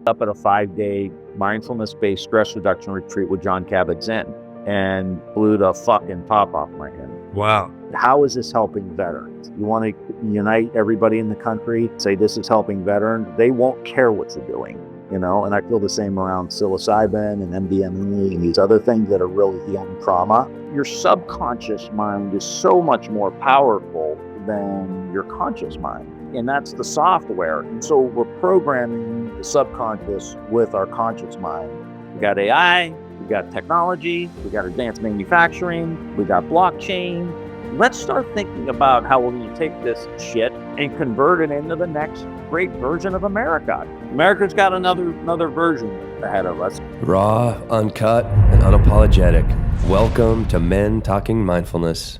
up at a 5-day mindfulness-based stress reduction retreat with John Kabat-Zinn and blew the fucking top off my head. Wow. How is this helping veterans? You want to unite everybody in the country, say this is helping veterans, they won't care what you're doing, and I feel the same around psilocybin and MDMA and these other things that are really healing trauma. Your subconscious mind is so much more powerful than your conscious mind. And that's the software. And so we're programming the subconscious with our conscious mind. We got AI, we got technology, we got advanced manufacturing, we got blockchain. Let's start thinking about how we're going to take this shit and convert it into the next great version of America. America's got another version ahead of us. Raw, uncut, and unapologetic. Welcome to Men Talking Mindfulness.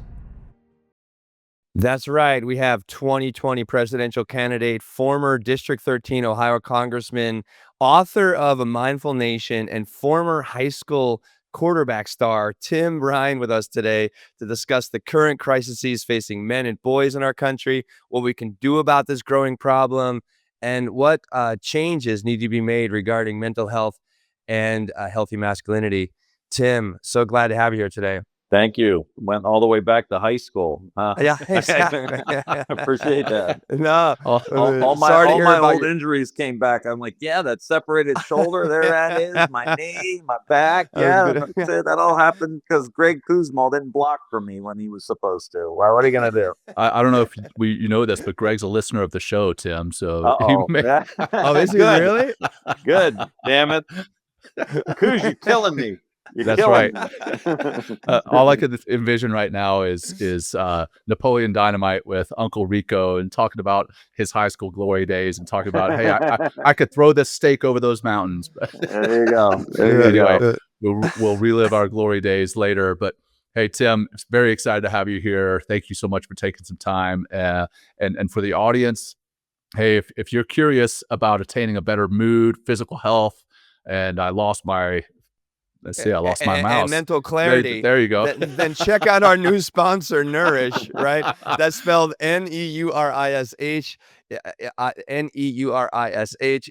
That's right. We have 2020 presidential candidate, former District 13 Ohio Congressman, author of A Mindful Nation, and former high school quarterback star, Tim Ryan, with us today to discuss the current crises facing men and boys in our country, what we can do about this growing problem, and what changes need to be made regarding mental health and healthy masculinity. Tim, so glad to have you here today. Thank you. Went all the way back to high school. Yeah, exactly. I appreciate that. No, All my old injuries came back. I'm like, yeah, that separated shoulder, there that is, my knee, my back. Yeah, that all happened because Greg Kuzma didn't block for me when he was supposed to. Well, what are you going to do? I don't know if you know this, but Greg's a listener of the show, Tim. So oh, is he really? Good. Damn it. Kuz, you're killing me. That's right. All I could envision right now is Napoleon Dynamite with Uncle Rico and talking about his high school glory days and talking about, hey, I could throw this steak over those mountains. There you go. Anyway, we'll relive our glory days later. But hey, Tim, very excited to have you here. Thank you so much for taking some time. And for the audience, hey, if you're curious about attaining a better mood, physical health, and I lost my mouse. And mental clarity. There you go. Then check out our new sponsor, Nourish, right? That's spelled Neurish. Neurish.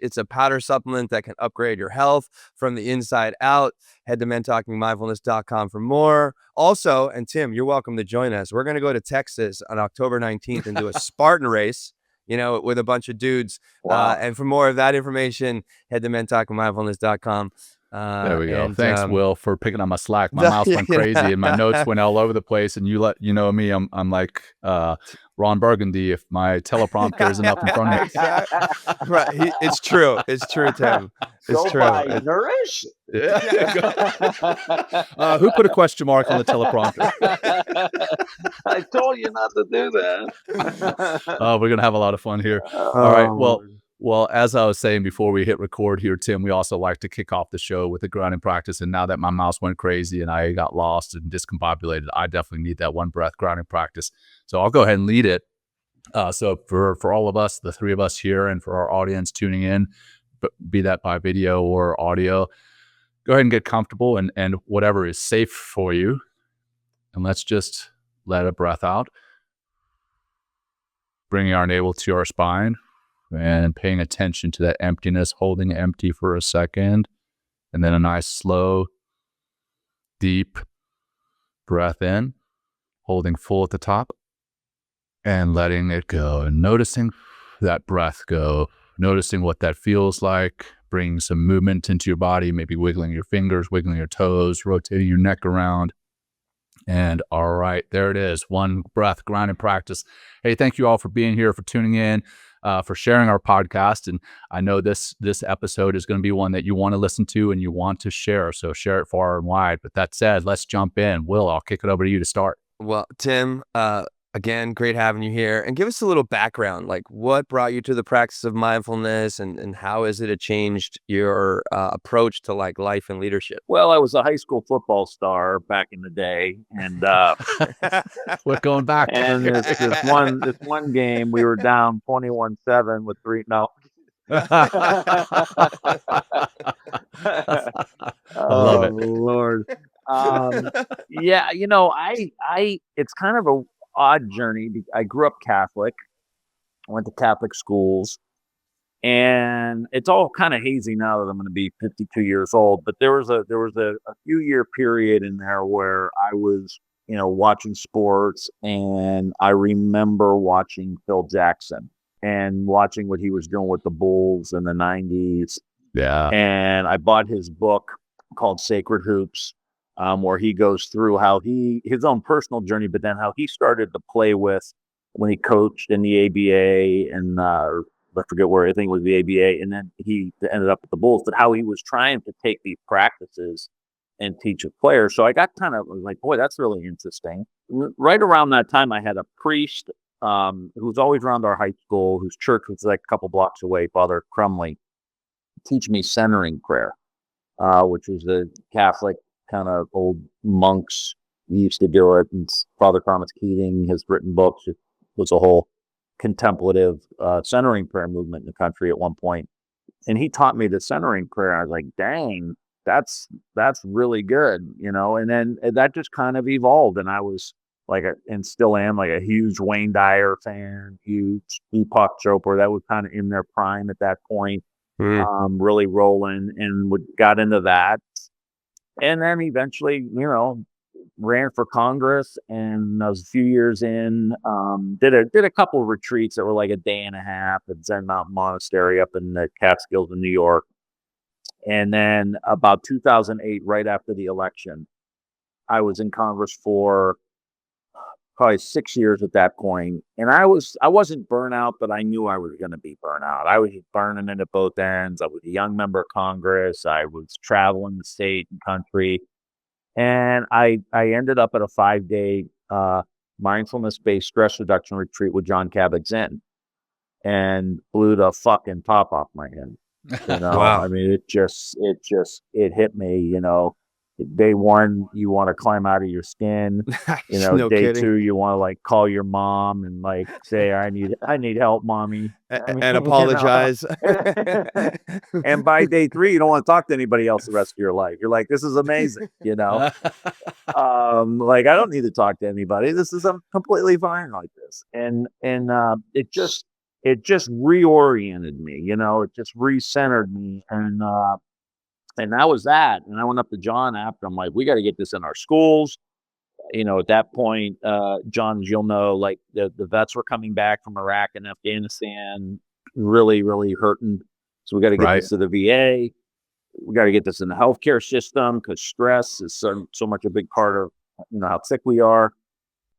It's a powder supplement that can upgrade your health from the inside out. Head to mentalkingmindfulness.com for more. Also, and Tim, you're welcome to join us. We're going to go to Texas on October 19th and do a Spartan race, with a bunch of dudes. Wow. And for more of that information, head to mentalkingmindfulness.com. There we go. Thanks, Will, for picking on my slack. My mouse went crazy and my notes went all over the place. And you know me, I'm like Ron Burgundy if my teleprompter isn't up in front of me. Right. It's true. It's true, Tim. It's true. Nourish? Who put a question mark on the teleprompter? I told you not to do that. We're going to have a lot of fun here. All right. Well, as I was saying before we hit record here, Tim, we also like to kick off the show with a grounding practice. And now that my mouse went crazy and I got lost and discombobulated, I definitely need that one breath grounding practice. So I'll go ahead and lead it. So for all of us, the three of us here, and for our audience tuning in, be that by video or audio, go ahead and get comfortable and whatever is safe for you. And let's just let a breath out, bringing our navel to our spine. And paying attention to that emptiness, holding empty for a second, and then a nice slow, deep breath in, holding full at the top, and letting it go, and noticing that breath go, noticing what that feels like, bringing some movement into your body, maybe wiggling your fingers, wiggling your toes, rotating your neck around. And all right, there it is. One breath grounding practice. Hey, thank you all for being here, for tuning in. For sharing our podcast. And I know this episode is going to be one that you want to listen to and you want to share. So share it far and wide. But that said, let's jump in. Will, I'll kick it over to you to start. Well, Tim, again, great having you here. And give us a little background, like what brought you to the practice of mindfulness and how has it changed your approach to like life and leadership? Well, I was a high school football star back in the day. And we're going back. And this one game, we were down 21-7 with three. No. I love it. Lord. Yeah, I it's kind of a odd journey. I grew up Catholic. I went to Catholic schools, And it's all kind of hazy now that I'm going to be 52 years old. But there was a few year period in there where I was, watching sports, and I remember watching Phil Jackson and watching what he was doing with the Bulls in the 90s. Yeah. And I bought his book called Sacred Hoops, where he goes through how his own personal journey, but then how he started to play with when he coached in the ABA, and I forget where, I think it was the ABA, and then he ended up with the Bulls, but how he was trying to take these practices and teach a player. So I got kind of like, boy, that's really interesting. Right around that time, I had a priest who was always around our high school, whose church was like a couple blocks away, Father Crumley, teach me centering prayer, which was the Catholic kind of old monks used to do it. And Father Thomas Keating has written books. It was a whole contemplative centering prayer movement in the country at one point. And he taught me the centering prayer. I was like, dang, that's really good, and then that just kind of evolved. And I was like, and still am, like a huge Wayne Dyer fan, huge Deepak Chopra. That was kind of in their prime at that point. Really rolling, and got into that. And then eventually, ran for Congress, and I was a few years in, did a couple of retreats that were like a day and a half at Zen Mountain Monastery up in the Catskills in New York. And then about 2008, right after the election, I was in Congress for probably 6 years at that point. And I wasn't burnout, but I knew I was going to be burnout. I was burning it at both ends. I was a young member of Congress. I was traveling the state and country. And I ended up at a 5-day mindfulness-based stress reduction retreat with John Kabat-Zinn, and blew the fucking top off my head. Wow. I mean, it hit me. Day one, you want to climb out of your skin. No Day kidding. 2, you want to like call your mom and like say, I need help, mommy. And apologize. And by day 3, you don't want to talk to anybody else the rest of your life. You're like, this is amazing. Like, I don't need to talk to anybody. I'm completely fine like this. And it just reoriented me, it just recentered me. And that was that. And I went up to John after. I'm like, we got to get this in our schools. At that point, John, as you'll know, like the vets were coming back from Iraq and Afghanistan, really, really hurting. So we got to get this to the VA. We got to get this in the healthcare system, because stress is so much a big part of, how sick we are.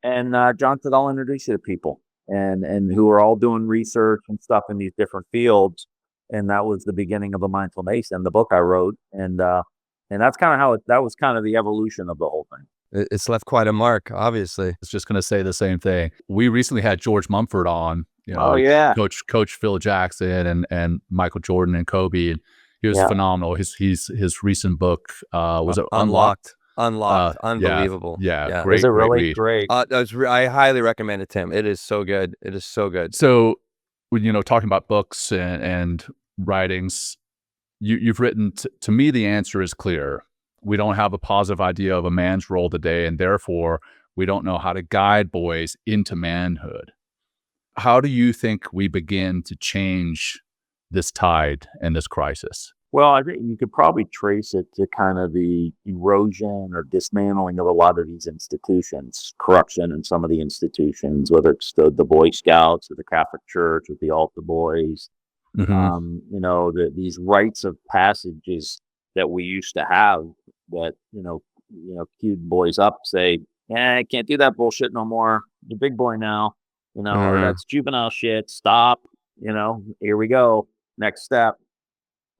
And John said, I'll introduce you to people and who are all doing research and stuff in these different fields. And that was the beginning of a Mindfulness and the book I wrote. And that's kind of how that was kind of the evolution of the whole thing. It's left quite a mark, obviously. I was just going to say the same thing. We recently had George Mumford on, Oh yeah, Coach Phil Jackson and Michael Jordan and Kobe. And he was phenomenal. His recent book was it Unlocked? Unlocked. Unbelievable. Yeah. Was it really read. great? I highly recommend it, Tim. It is so good. It is so good. So, talking about books and writings, you've written, to me, the answer is clear. We don't have a positive idea of a man's role today, and therefore we don't know how to guide boys into manhood. How do you think we begin to change this tide and this crisis? Well, I think you could probably trace it to kind of the erosion or dismantling of a lot of these institutions, corruption in some of the institutions, whether it's the Boy Scouts or the Catholic Church with the altar boys. These rites of passages that we used to have that, cued boys up, say, I can't do that bullshit no more. You're a big boy now, or that's juvenile shit. Stop, here we go. Next step.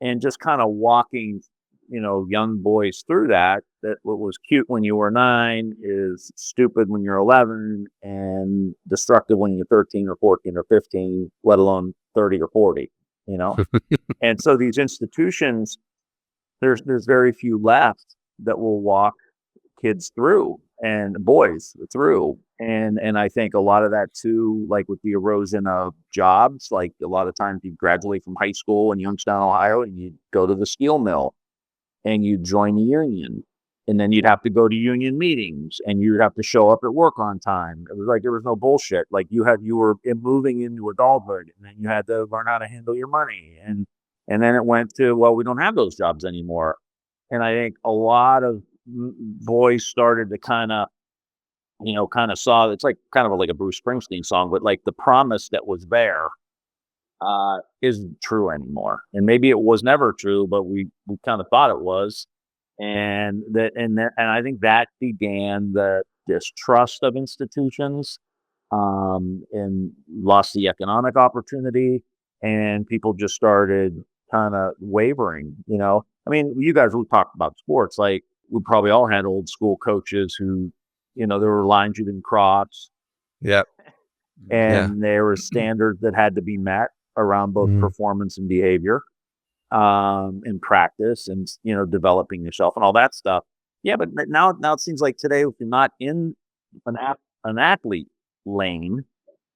And just kind of walking, young boys through that what was cute when you were 9 is stupid when you're 11 and destructive when you're 13 or 14 or 15, let alone 30 or 40, And so these institutions, there's very few left that will walk kids through and boys through. And I think a lot of that too, like with the erosion of jobs, like a lot of times you graduate from high school in Youngstown, Ohio, and you go to the steel mill and you join the union And then you'd have to go to union meetings and you'd have to show up at work on time. It was like there was no bullshit. Like you were moving into adulthood, and then you had to learn how to handle your money. And then it went to, well, we don't have those jobs anymore. And I think a lot of boys started to kind of saw, it's like kind of like a Bruce Springsteen song, but like the promise that was there isn't true anymore. And maybe it was never true, but we kind of thought it was. And I think that began the distrust of institutions, and lost the economic opportunity, and people just started kind of wavering. I mean, you guys, we talked about sports. Like we probably all had old school coaches who, there were lines you didn't cross, Yep. and there were standards that had to be met around both performance and behavior, and practice, and developing yourself and all that stuff. Yeah, but now it seems like today, if you're not in an athlete lane,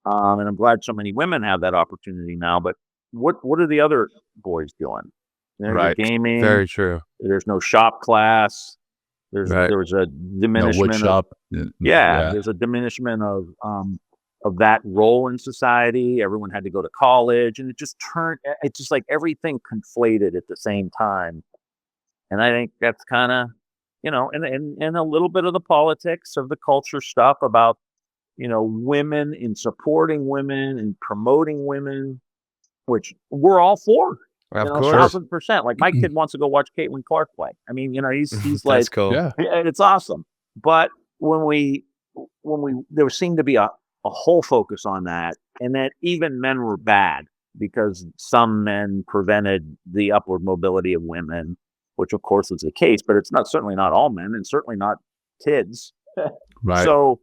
and I'm glad so many women have that opportunity now. But what are the other boys doing? There's gaming. Very true. There's no shop class. There was a diminishment. No wood shop. There's a diminishment of that role in society. Everyone had to go to college, and it's just like everything conflated at the same time. And I think that's kind of, and a little bit of the politics of the culture stuff about, women, and supporting women and promoting women, which we're all for. Of course. 1,000%. Like my kid wants to go watch Caitlin Clark play. I mean, he's like, that's cool. Yeah. It's awesome. But when there seemed to be a whole focus on that, and that even men were bad because some men prevented the upward mobility of women, which of course was the case, but it's certainly not all men, and certainly not kids. Right. So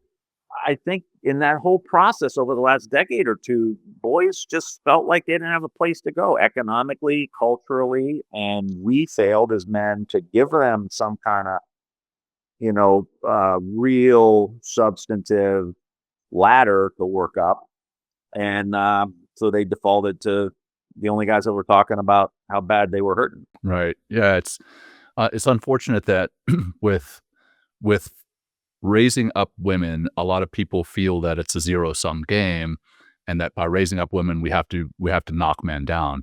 I think in that whole process over the last decade or two, boys just felt like they didn't have a place to go economically, culturally, and we failed as men to give them some kind of, real substantive ladder to work up. And so they defaulted to the only guys that were talking about how bad they were hurting. Right. Yeah. It's unfortunate that with raising up women, a lot of people feel that it's a zero-sum game, and that by raising up women, we have to knock men down.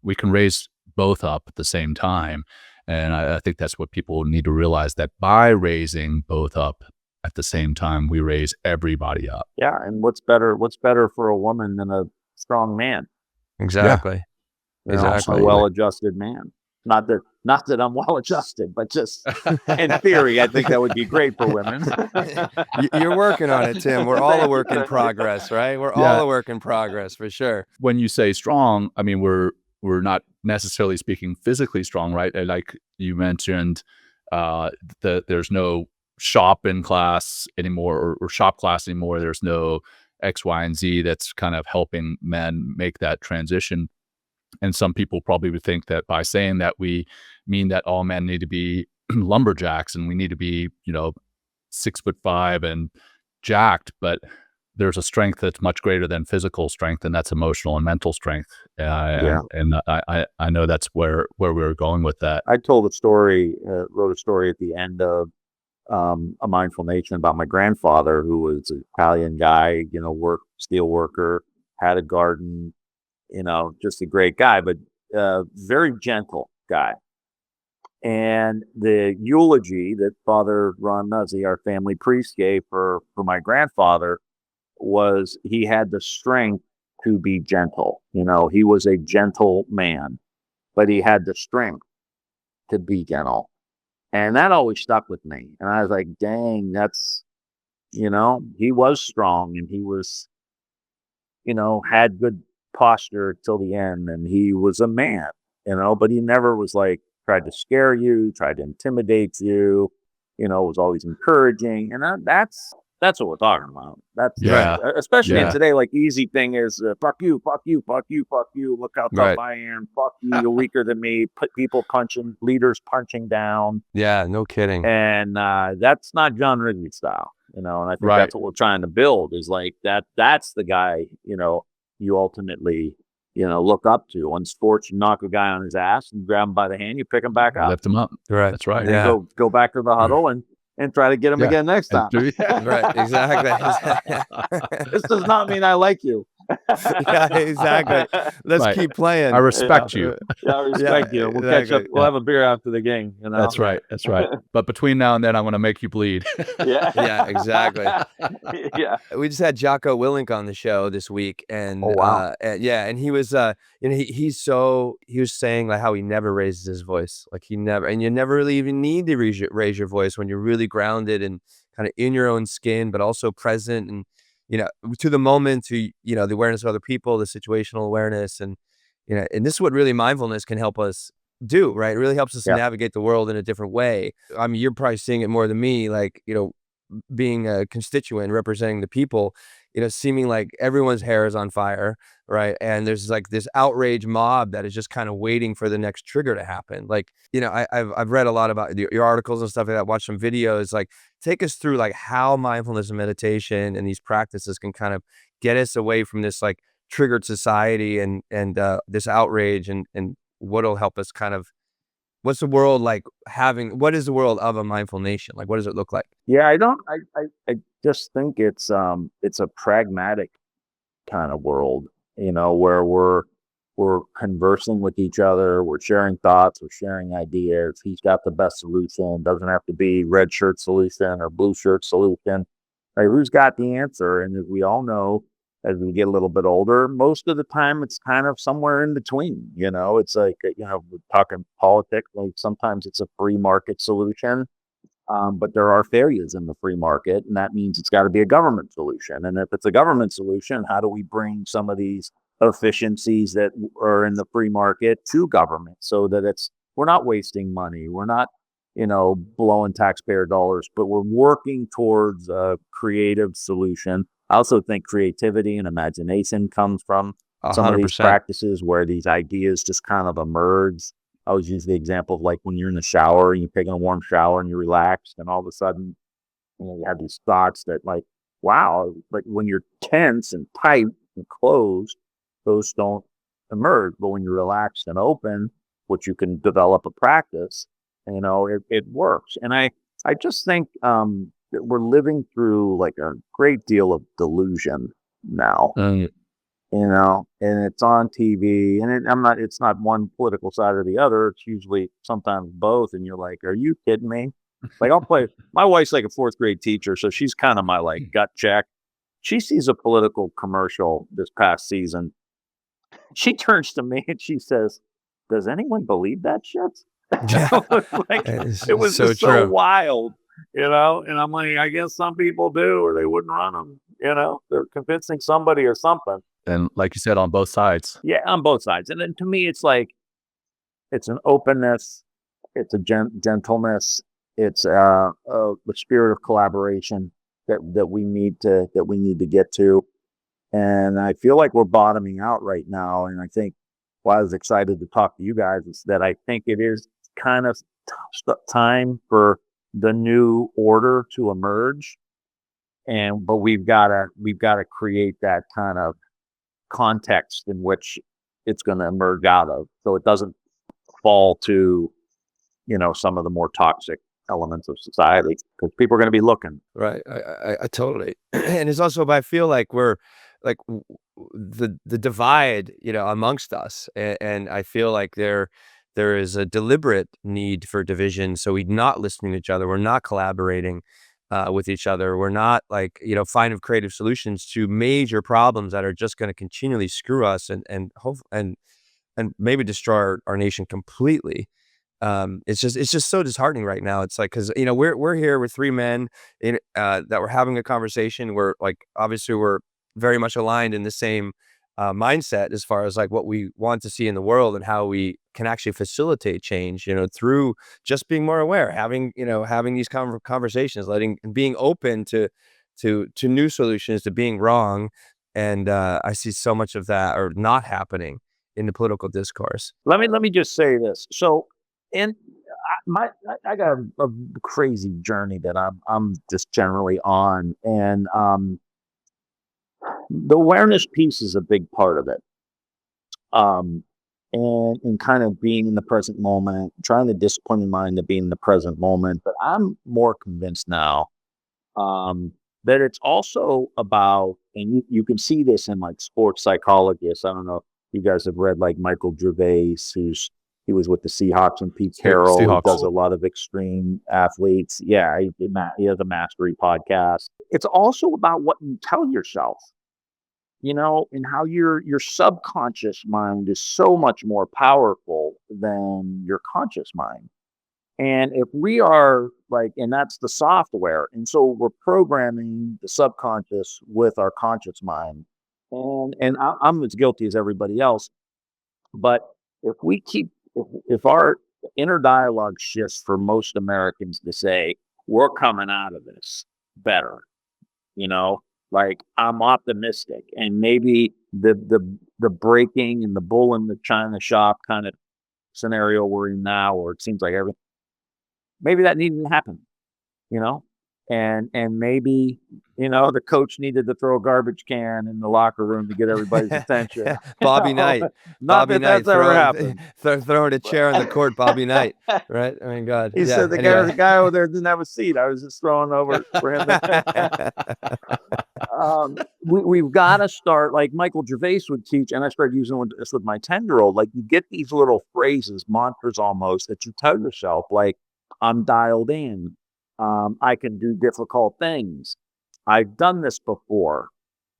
We can raise both up at the same time, and I think that's what people need to realize, that by raising both up at the same time, we raise everybody up. Yeah, and what's better for a woman than a strong man? Exactly. A well-adjusted man. Not that I'm well-adjusted, but just in theory, I think that would be great for women. You're working on it, Tim. We're all a work in progress, right? We're all a work in progress for sure. When you say strong, I mean, we're not necessarily speaking physically strong, right? Like you mentioned, there's no shop in class anymore, or shop class anymore. There's no X, Y, and Z that's kind of helping men make that transition. And some people probably would think that by saying that, we mean that all men need to be lumberjacks and we need to be, 6'5" and jacked. But there's a strength that's much greater than physical strength, and that's emotional and mental strength. And I know that's where we were going with that. I told a story, wrote a story at the end of A Mindful Nation about my grandfather, who was an Italian guy, steel worker, had a garden, just a great guy, but very gentle guy. And the eulogy that Father Ron Nuzzi, our family priest, gave for my grandfather was he had the strength to be gentle. He was a gentle man, but he had the strength to be gentle. And that always stuck with me. And I was like, dang, that's, he was strong, and he was, had good posture till the end, and he was a man, but he never was like tried to scare you, tried to intimidate you, was always encouraging. And that's what we're talking about. That's especially in today, like easy thing is fuck you, fuck you, fuck you, fuck you, look how tough I am, fuck you, you're weaker than me, put people leaders punching down. Yeah, no kidding. And that's not John Ridley style, and I think that's what we're trying to build, is like that's the guy, you ultimately look up to. When sports, you knock a guy on his ass and grab him by the hand, you pick him back up. Lift them up. Right. That's right. And then go back to the huddle and try to get him Yeah. again next time. Right. Exactly. This does not mean I like you. Yeah, exactly. Let's Right. keep playing. I respect you. Yeah, I respect you. We'll catch up. We'll have a beer after the game. That's right. That's right. But between now and then, I'm going to make you bleed. Yeah, exactly. Yeah. We just had Jocko Willink on the show this week, and Oh, wow. and he was he was saying like how he never raises his voice, like he never, and you never really even need to raise your voice when you're really grounded and kind of in your own skin, but also present and to the moment, to the awareness of other people, the situational awareness, and and this is what really mindfulness can help us do, right? It really helps us Yeah. navigate the world in a different way. I mean, you're probably seeing it more than me, like being a constituent representing the people, seeming like everyone's hair is on fire, right? And there's like this outrage mob that is just kind of waiting for the next trigger to happen. Like, I've read a lot about your articles and stuff like that, watched some videos, like take us through like how mindfulness and meditation and these practices can kind of get us away from this like triggered society and this outrage and what'll help us kind of, what's the world like what is the world of a mindful nation? Like, what does it look like? Yeah, I just think it's a pragmatic kind of world, where we're conversing with each other, we're sharing thoughts, we're sharing ideas. He's got the best solution. Doesn't have to be red shirt solution or blue shirt solution. Right? Who's got the answer? And as we all know, as we get a little bit older, most of the time it's kind of somewhere in between. It's like we're talking politics. Like sometimes it's a free market solution. But there are failures in the free market, and that means it's got to be a government solution. And if it's a government solution, how do we bring some of these efficiencies that are in the free market to government so that we're not wasting money, we're not, blowing taxpayer dollars, but we're working towards a creative solution. I also think creativity and imagination comes from some of these 100%. practices where these ideas just kind of emerge. I always use the example of like when you're in the shower and you're taking a warm shower and you're relaxed, and all of a sudden, you have these thoughts that like, wow, like when you're tense and tight and closed, those don't emerge. But when you're relaxed and open, which you can develop a practice, it works. And I just think that we're living through like a great deal of delusion now. And it's on TV, and it's not one political side or the other. It's usually sometimes both. And you're like, are you kidding me? Like my wife's like a fourth grade teacher, so she's kind of my like gut check. She sees a political commercial this past season. She turns to me and she says, does anyone believe that shit? Like, it was so just true. so wild, and I'm like, I guess some people do, or they wouldn't run them. They're convincing somebody or something. And like you said, on both sides. Yeah, on both sides. And then to me, it's like, it's an openness, it's a gentleness, it's a spirit of collaboration that we need to get to. And I feel like we're bottoming out right now. And I think why I was excited to talk to you guys is that I think it is kind of time for the new order to emerge. But we've got to create that kind of context in which it's going to emerge out of, so it doesn't fall to some of the more toxic elements of society, because people are going to be looking. Right. I totally. And it's also, but I feel like we're like the divide, amongst us. And I feel like there is a deliberate need for division. So we're not listening to each other. We're not collaborating with each other. We're not like, finding creative solutions to major problems that are just going to continually screw us and maybe destroy our nation completely. It's just so disheartening right now. It's like, cause we're here with three men that we're having a conversation. We're like, obviously we're very much aligned in the same mindset as far as like what we want to see in the world and how we can actually facilitate change, through just being more aware, having these conversations, being open to new solutions, to being wrong. And I see so much of that or not happening in the political discourse. Let me just say this. So, and I got a crazy journey that I'm just generally on, and the awareness piece is a big part of it. Um, and kind of being in the present moment, trying to discipline your mind to be in the present moment. But I'm more convinced now that it's also about, and you can see this in like sports psychologists. I don't know if you guys have read like Michael Gervais, he was with the Seahawks, and Pete Carroll, who does a lot of extreme athletes. Yeah, he has a mastery podcast. It's also about what you tell yourself, and how your subconscious mind is so much more powerful than your conscious mind. And if we are like, and that's the software, and so we're programming the subconscious with our conscious mind, and I'm as guilty as everybody else. But if we keep, if our inner dialogue shifts for most Americans to say we're coming out of this better, you know, like I'm optimistic, and maybe the breaking and the bull in the china shop kind of scenario we're in now, or it seems like everything, maybe that needed to happen, you know, and maybe the coach needed to throw a garbage can in the locker room to get everybody's attention. Bobby Knight. Not Bobby that that's Knight ever happened. throwing a chair on the court. Bobby Knight, right? I mean, God. He said the guy over there didn't have a seat. I was just throwing over for him. We've got to start, like Michael Gervais would teach, and I started using this with my 10-year-old. Like, you get these little phrases, mantras almost, that you tell yourself, like, I'm dialed in. I can do difficult things. I've done this before.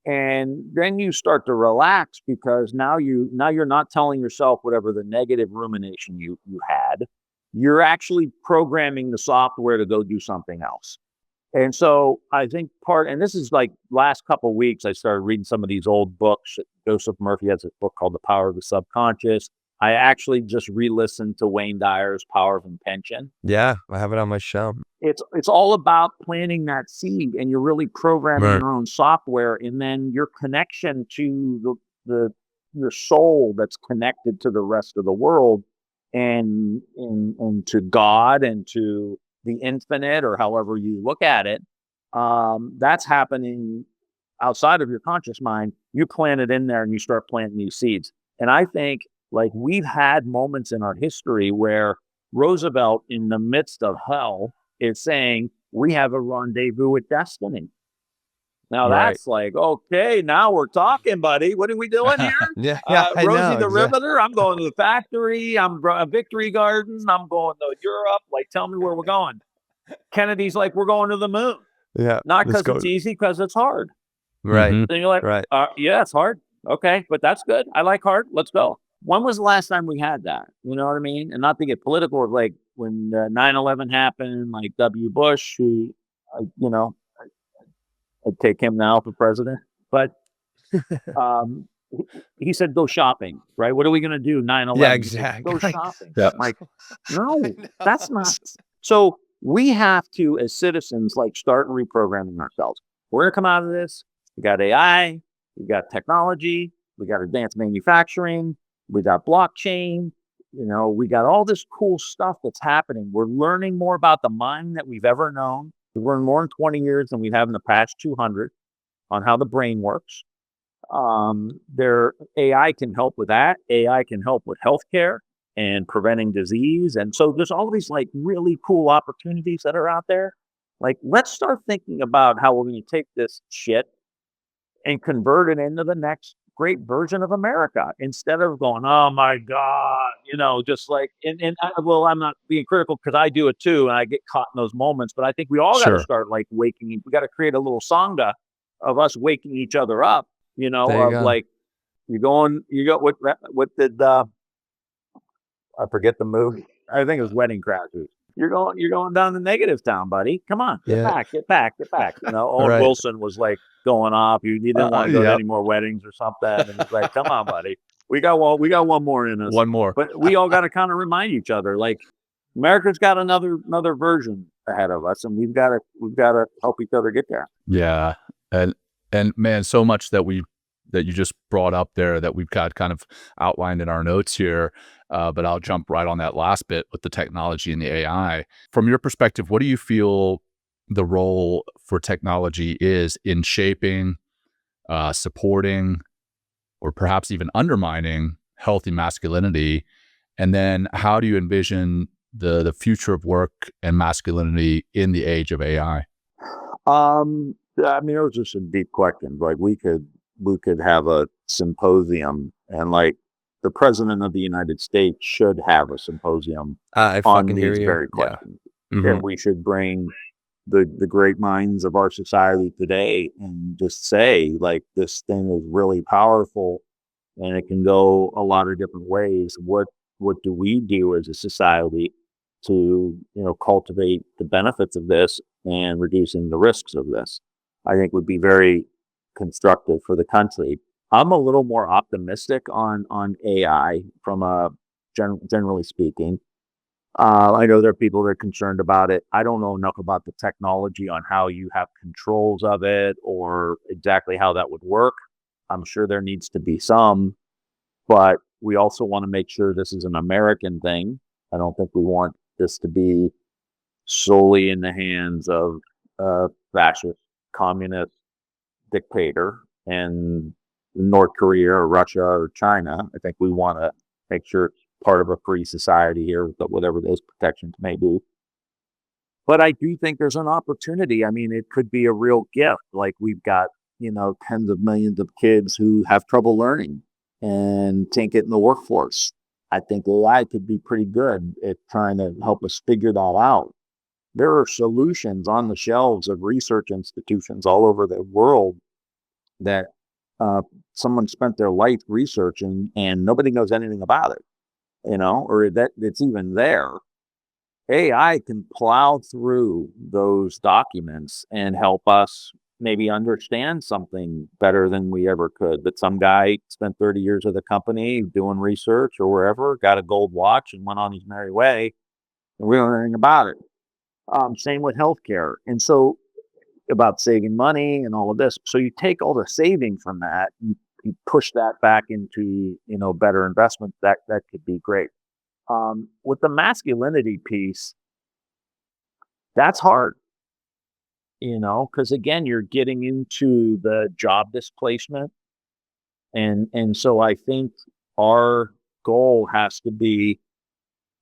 And then you start to relax, because now you're not telling yourself whatever the negative rumination you had. You're actually programming the software to go do something else. And so I think and this is like last couple of weeks, I started reading some of these old books. Joseph Murphy has a book called The Power of the Subconscious. I actually just re-listened to Wayne Dyer's Power of Intention. Yeah, I have it on my shelf. It's all about planting that seed, and you're really programming your own software, and then your connection to your soul that's connected to the rest of the world, and to God, and to the infinite, or however you look at it. That's happening outside of your conscious mind. You plant it in there, and you start planting these seeds. And I think, like, we've had moments in our history where Roosevelt, in the midst of hell, is saying, we have a rendezvous with destiny. Now that's like, okay, now we're talking, buddy. What are we doing here? Rosie the Riveter, I'm going to the factory. I'm a Victory Garden. I'm going to Europe. Like, tell me where we're going. Kennedy's like, we're going to the moon. Yeah. Not because it's easy, because it's hard. Right. Then you're like, yeah, it's hard. Okay, but that's good. I like hard. Let's go. When was the last time we had that? You know what I mean? And not to get political, like when 9/11 happened, like W. Bush, who, I'd take him now for president. But he said, go shopping, right? What are we going to do? 9/11. Yeah, exactly. Go shopping. Yeah. Like, no, that's not. So we have to, as citizens, like, start reprogramming ourselves. We're going to come out of this. We got AI. We got technology. We got advanced manufacturing. We got blockchain. We got all this cool stuff that's happening. We're learning more about the mind that we've ever known. We've learned more in 20 years than we have in the past 200 on how the brain works. AI can help with that. AI can help with healthcare and preventing disease. And so there's all these like really cool opportunities that are out there. Like, let's start thinking about how we're going to take this shit and convert it into the next great version of America, instead of going, oh my God, just like, I'm not being critical, because I do it too, and I get caught in those moments. But I think we all got to start like waking. We got to create a little sangha of us waking each other up. Like, you go, what did I forget the movie? I think it was Wedding Crashers. You're going down the negative town, buddy. Come on, get back. Owen Wilson was like going off. He didn't want to go to any more weddings or something. And he's like, come on, buddy. We got one more in us. One more. But we all got to kind of remind each other, like, America's got another version ahead of us, and we've got to help each other get there. Yeah. And man, so much that you just brought up there that we've got kind of outlined in our notes here. But I'll jump right on that last bit with the technology and the AI. From your perspective, what do you feel the role for technology is in shaping, supporting, or perhaps even undermining healthy masculinity? And then how do you envision the future of work and masculinity in the age of AI? I mean, those are some deep questions. Like we could have a symposium, and like the president of the United States should have a symposium I on fucking hear these you. very Yeah. questions. Mhm. And we should bring the great minds of our society today and just say, like, this thing is really powerful and it can go a lot of different ways. What do we do as a society to, cultivate the benefits of this and reducing the risks of this? I think would be very constructive for the country. I'm a little more optimistic on AI from a generally speaking. I know there are people that are concerned about it. I don't know enough about the technology on how you have controls of it or exactly how that would work. I'm sure there needs to be some, but we also want to make sure this is an American thing. I don't think we want this to be solely in the hands of a fascist, communist dictator in North Korea or Russia or China. I think we want to make sure it's part of a free society here with whatever those protections may be. But I do think there's an opportunity. I mean, it could be a real gift. Like we've got, tens of millions of kids who have trouble learning and can't get in the workforce. I think AI could be pretty good at trying to help us figure that out. There are solutions on the shelves of research institutions all over the world that uh, someone spent their life researching and nobody knows anything about it, or that it's even there. AI can plow through those documents and help us maybe understand something better than we ever could. That some guy spent 30 years at the company doing research or wherever, got a gold watch and went on his merry way, and we don't know anything about it. Same with healthcare. And so about saving money and all of this. So you take all the savings from that, you push that back into, better investment. That could be great. With the masculinity piece, that's hard, because again, you're getting into the job displacement. And so I think our goal has to be,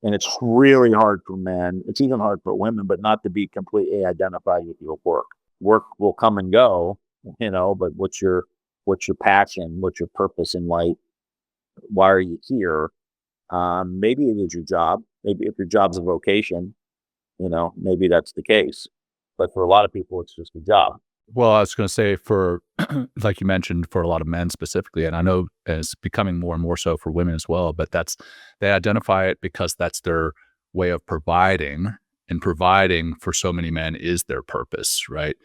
and it's really hard for men, it's even hard for women, but not to be completely identified with your work. Work will come and go, but what's your passion? What's your purpose in life? Why are you here? Maybe it is your job. Maybe if your job's a vocation, maybe that's the case. But for a lot of people, it's just a job. Well, I was going to say for, like you mentioned, for a lot of men specifically, and I know it's becoming more and more so for women as well, but they identify it because that's their way of providing, and providing for so many men is their purpose, right?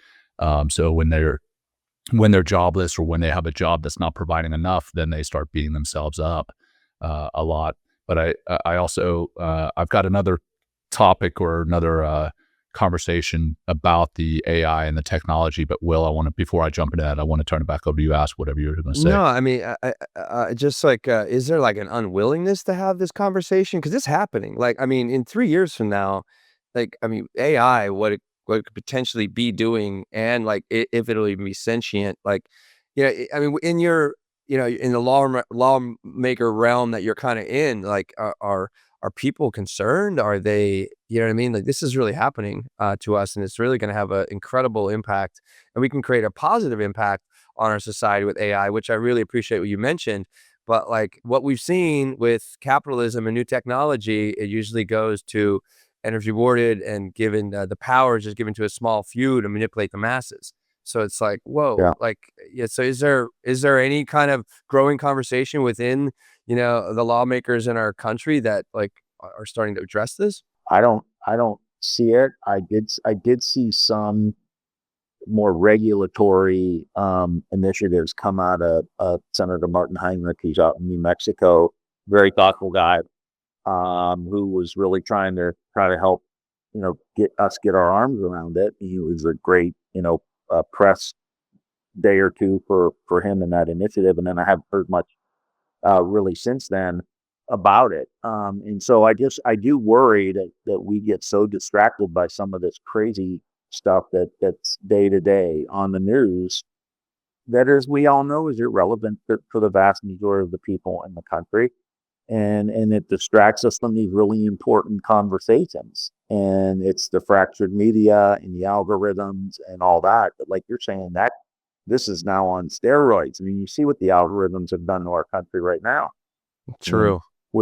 So when they're jobless or when they have a job that's not providing enough, then they start beating themselves up a lot. But I also I've got another topic or another conversation about the AI and the technology. But Will, before I jump into that, I want to turn it back over to you. Ask whatever you're going to say. No, I mean, just like, is there like an unwillingness to have this conversation? Because it's happening. Like, I mean, in 3 years from now, like, I mean, AI, what it could potentially be doing, and like, if it'll even be sentient, like, I mean, in your, in the lawmaker realm that you're kind of in, like, are people concerned? Are they, you know what I mean? Like, this is really happening to us, and it's really going to have an incredible impact, and we can create a positive impact on our society with AI, which I really appreciate what you mentioned. But like what we've seen with capitalism and new technology, it usually goes to and is rewarded and given the power is just given to a small few to manipulate the masses. So it's like, whoa, Yeah. like, yeah. So is there any kind of growing conversation within, the lawmakers in our country that like are starting to address this? I don't see it. I did see some more regulatory initiatives come out of Senator Martin Heinrich. He's out in New Mexico, very thoughtful guy, who was really try to help, get our arms around it. He was a great, press day or two for him in that initiative, and then I haven't heard much really since then about it. And so I do worry that we get so distracted by some of this crazy stuff that's day to day on the news that, as we all know, is irrelevant for the vast majority of the people in the country. and it distracts us from these really important conversations. And it's the fractured media and the algorithms and all that. But like you're saying, that this is now on steroids. I mean, you see what the algorithms have done to our country right now. True.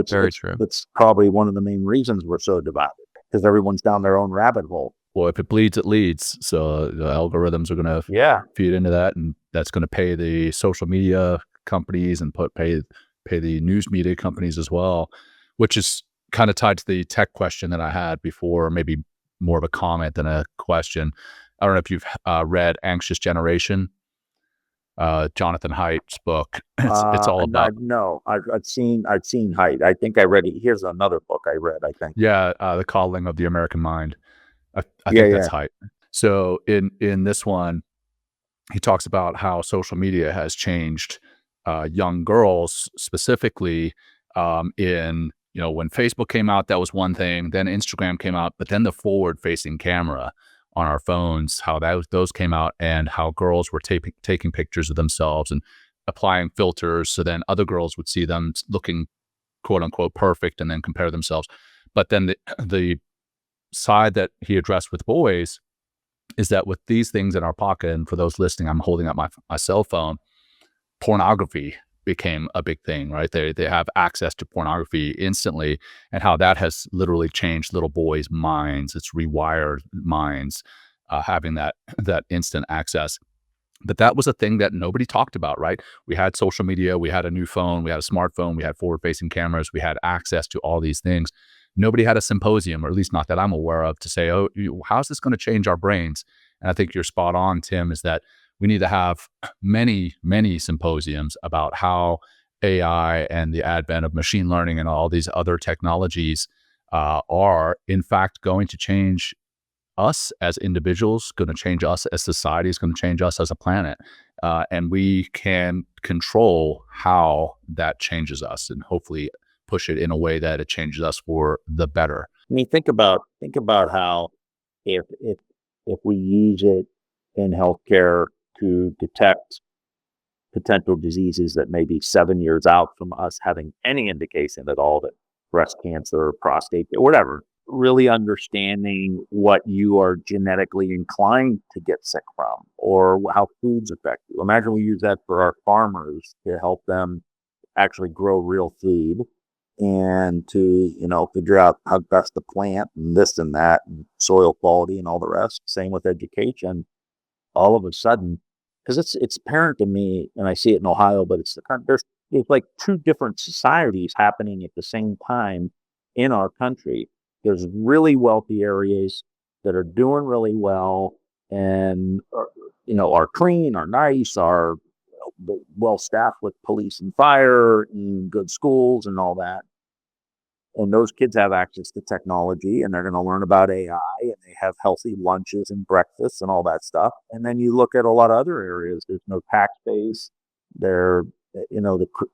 Very true. That's probably one of the main reasons we're so divided, because everyone's down their own rabbit hole. Well, if it bleeds, it leads. So the algorithms are going to feed into that, and that's going to pay the social media companies and pay the news media companies as well, which is kind of tied to the tech question that I had before, maybe more of a comment than a question. I don't know if you've read Anxious Generation, Jonathan Haidt's book. It's all about. I've seen Haidt. I think I read it. Here's another book I read, I think. Yeah, The Coddling of the American Mind. I think that's Haidt. So in this one, he talks about how social media has changed young girls specifically. When Facebook came out, that was one thing. Then Instagram came out, but then the forward-facing camera on our phones, how those came out, and how girls were taking pictures of themselves and applying filters, so then other girls would see them looking quote unquote perfect and then compare themselves. But then the side that he addressed with boys is that with these things in our pocket, and for those listening, I'm holding up my cell phone, pornography became a big thing, right? They have access to pornography instantly, and how that has literally changed little boys' minds. It's rewired minds, having that instant access. But that was a thing that nobody talked about, right? We had social media, we had a new phone, we had a smartphone, we had forward-facing cameras, we had access to all these things. Nobody had a symposium, or at least not that I'm aware of, to say, oh, how's this going to change our brains? And I think you're spot on, Tim, is that we need to have many, many symposiums about how AI and the advent of machine learning and all these other technologies are, in fact, going to change us as individuals, going to change us as society, is going to change us as a planet. And we can control how that changes us, and hopefully push it in a way that it changes us for the better. I mean, think about how if we use it in healthcare to detect potential diseases that may be 7 years out from us having any indication at all, that breast cancer, prostate, whatever, really understanding what you are genetically inclined to get sick from, or how foods affect you. Imagine we use that for our farmers to help them actually grow real food, and to, figure out how best to plant and this and that, and soil quality and all the rest. Same with education. All of a sudden, because it's apparent to me, and I see it in Ohio, but it's like two different societies happening at the same time in our country. There's really wealthy areas that are doing really well, and are clean, are nice, are well staffed with police and fire and good schools and all that. And those kids have access to technology, and they're going to learn about AI, and they have healthy lunches and breakfasts and all that stuff. And then you look at a lot of other areas. There's no tax base. The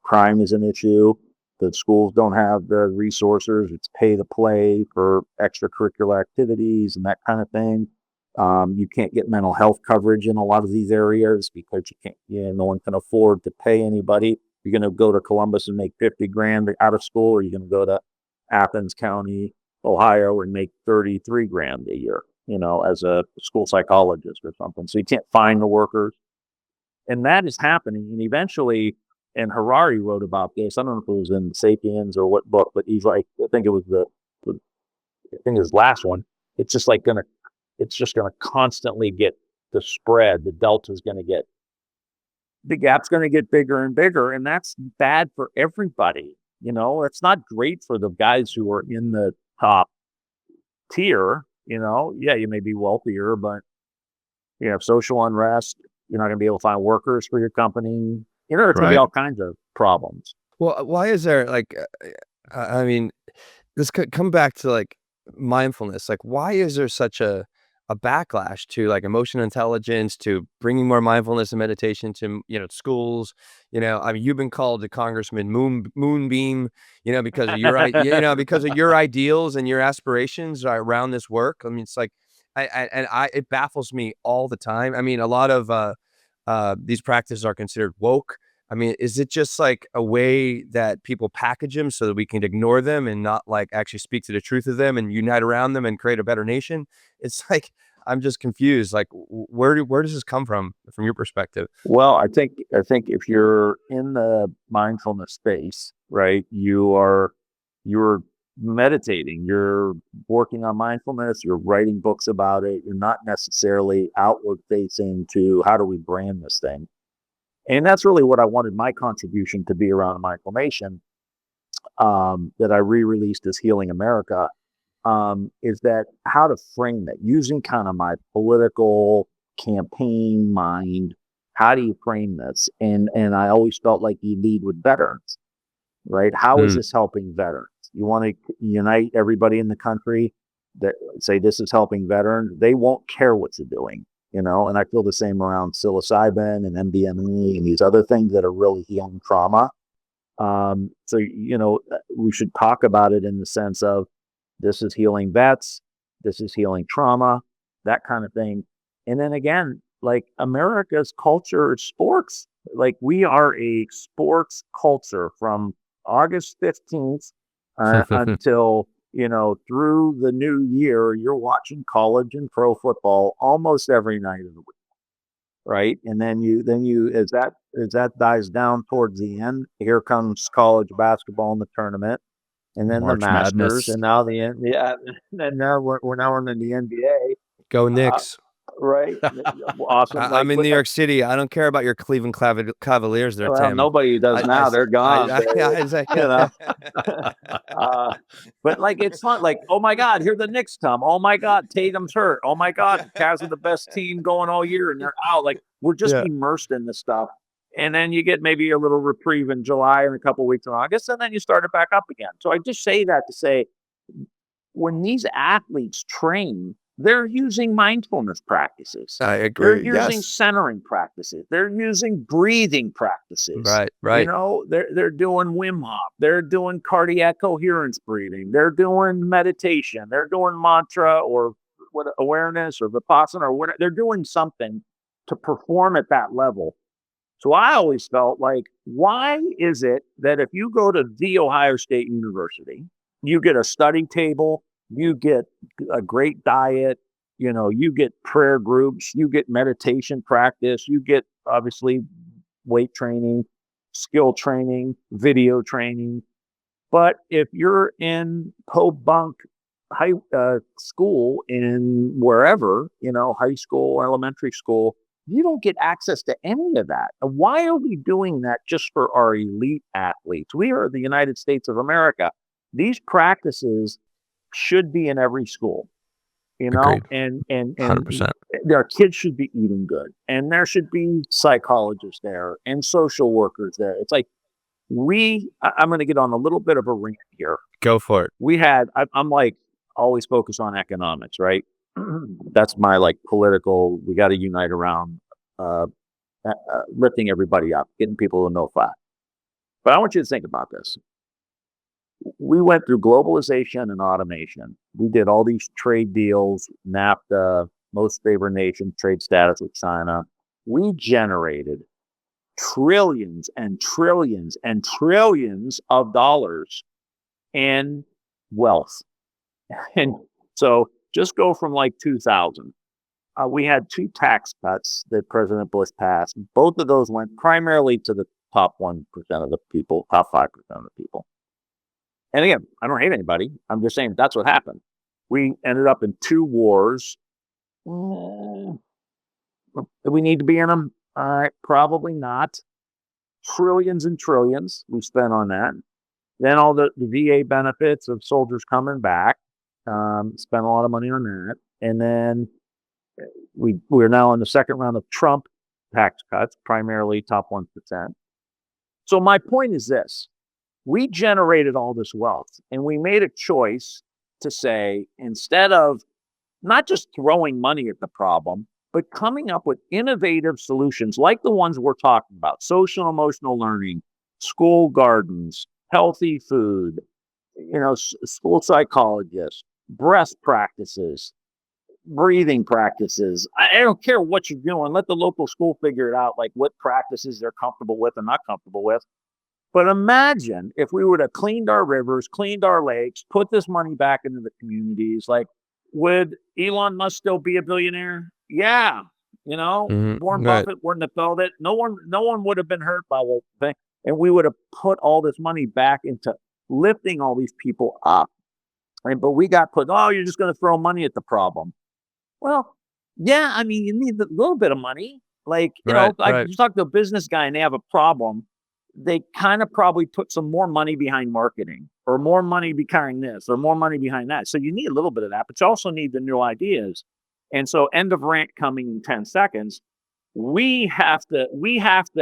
crime is an issue. The schools don't have the resources. It's pay to play for extracurricular activities and that kind of thing. You can't get mental health coverage in a lot of these areas because no one can afford to pay anybody. You're going to go to Columbus and make $50,000 out of school, or you're going to go to Athens County, Ohio, and make $33,000 a year, as a school psychologist or something. So you can't find the workers. And that is happening. And eventually, and Harari wrote about this, I don't know if it was in Sapiens or what book, but he's like, I think it was his last one. It's just gonna constantly get the spread. The delta's the gap's gonna get bigger and bigger, and that's bad for everybody. It's not great for the guys who are in the top tier. Yeah, you may be wealthier, but you have social unrest. You're not going to be able to find workers for your company. There's going to be all kinds of problems. Well, why is there this could come back to mindfulness. Why is there such a backlash to emotional intelligence, to bringing more mindfulness and meditation to schools? You've been called the Congressman Moonbeam, because of your because of your ideals and your aspirations around this work. It's it baffles me all the time. A lot of these practices are considered woke, I mean, is it just like a way that people package them so that we can ignore them and not like actually speak to the truth of them and unite around them and create a better nation? It's like, I'm just confused. Like, where does this come from your perspective? Well, I think if you're in the mindfulness space, right, you're meditating, you're working on mindfulness, you're writing books about it, you're not necessarily outward facing to how do we brand this thing. And that's really what I wanted my contribution to be around mindfulness, that I re-released as Healing America, is that how to frame it using kind of my political campaign mind. How do you frame this? And I always felt like you lead with veterans, right? How is Mm. this helping veterans? You want to unite everybody in the country that say this is helping veterans. They won't care what you're doing, and I feel the same around psilocybin and MDMA and these other things that are really healing trauma. So, we should talk about it in the sense of this is healing vets, this is healing trauma, that kind of thing. And then again, like America's culture is sports. Like we are a sports culture from August 15th until, through the new year, you're watching college and pro football almost every night of the week. Right. And then you, as that dies down towards the end, here comes college basketball in the tournament and then the March Masters, Madness. and now yeah, and now we're now in the NBA, Go uh, Knicks. right? Awesome, like, I'm in but New York City. I don't care about your Cleveland Cavaliers there, well, Tim. nobody does now. They're gone. I was like, You know, uh, but like it's fun. Like, oh my God, here the Knicks come. Oh my God, Tatum's hurt. Oh my God, Cavs are the best team going all year, and they're out. Like we're just yeah. immersed in this stuff. And then you get maybe a little reprieve in July and a couple weeks in August, and then you start it back up again. So I just say that to say when these athletes train, they're using mindfulness practices. I They're agree. using Yes. centering practices. They're using breathing practices. Right. They're doing Wim Hof. They're doing cardiac coherence breathing. They're doing meditation. They're doing mantra or what awareness or vipassana or whatever. They're doing something to perform at that level. So I always felt like, why is it that if you go to the Ohio State University, you get a study table, you get a great diet, you get prayer groups, you get meditation practice, you get obviously weight training, skill training, video training. But if you're in Bunk high school in wherever, high school, elementary school, you don't get access to any of that. And why are we doing that just for our elite athletes? We are the United States of America. These practices should be in every school, Agreed. and 100%. our kids should be eating good, and there should be psychologists there and social workers there. It's like I'm going to get on a little bit of a rant here. Go for it. I'm like always focused on economics, right? That's my like political. We got to unite around lifting everybody up, getting people to know fat. But I want you to think about this. We went through globalization and automation. We did all these trade deals, NAFTA, most favored nation, trade status with China. We generated trillions and trillions and trillions of dollars in wealth. And so just go from like 2000. We had 2 tax cuts that President Bush passed. Both of those went primarily to the top 1% of the people, top 5% of the people. And again, I don't hate anybody. I'm just saying that's what happened. We ended up in 2 wars. Do we need to be in them? Probably not. Trillions and trillions we spent on that. Then all the VA benefits of soldiers coming back. Spent a lot of money on that. And then we're now in the second round of Trump tax cuts, primarily top 1%. So my point is this. We generated all this wealth, and we made a choice to say, instead of not just throwing money at the problem, but coming up with innovative solutions like the ones we're talking about, social emotional learning, school gardens, healthy food, school psychologists, breath practices, breathing practices. I don't care what you're doing. Let the local school figure it out, like what practices they're comfortable with and not comfortable with. But imagine if we would have cleaned our rivers, cleaned our lakes, put this money back into the communities. Like, would Elon Musk still be a billionaire? Yeah. Warren Right. Buffett wouldn't have felt it. No one would have been hurt by the thing. And we would have put all this money back into lifting all these people up. But we got put, oh, you're just going to throw money at the problem. Well, yeah, I mean, you need a little bit of money. Like, you talk to a business guy and they have a problem. They kind of probably put some more money behind marketing or more money behind this or more money behind that. So you need a little bit of that, but you also need the new ideas. And so end of rant coming in 10 seconds. We have to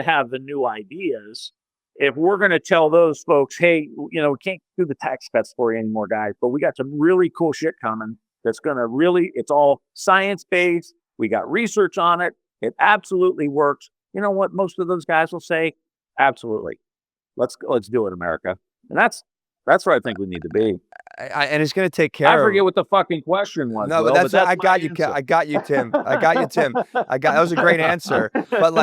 have the new ideas if we're going to tell those folks, hey, we can't do the tax cuts for you anymore, guys, but we got some really cool shit coming that's going to it's all science-based. We got research on it. It absolutely works. You know what? Most of those guys will say, absolutely. Let's do it, America. And that's where I think we need to be. And it's going to take care I forget what the fucking question was. No, Will, but that's I got you. I got you, Tim. That was a great answer. But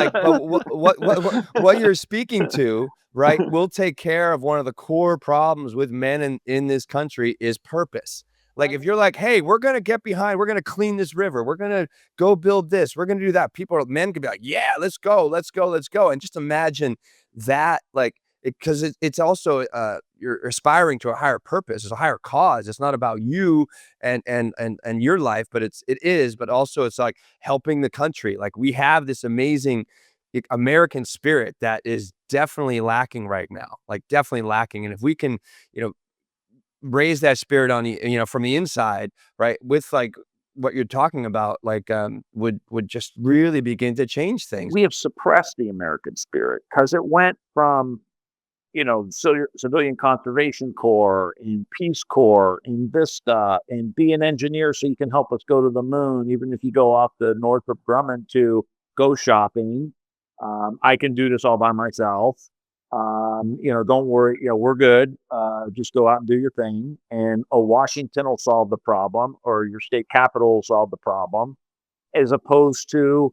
what you're speaking to, right, will take care of one of the core problems with men in this country is purpose. Like, if you're like, hey, we're going to get behind, we're going to clean this river, we're going to go build this, we're going to do that. Men could be like, yeah, let's go. And just imagine that, like, because it's also you're aspiring to a higher purpose, it's a higher cause. It's not about you and your life, but but also it's like helping the country. Like, we have this amazing American spirit that is definitely lacking right now, And if we can, raise that spirit on from the inside, right, with like what you're talking about, like would just really begin to change things. We have suppressed the American spirit because it went from Civilian Conservation Corps and Peace Corps and Vista and be an engineer so you can help us go to the moon, even if you go off the Northrop Grumman, to go shopping. I can do this all by myself. Don't worry, we're good. Just go out and do your thing. And Washington will solve the problem, or your state capital will solve the problem, as opposed to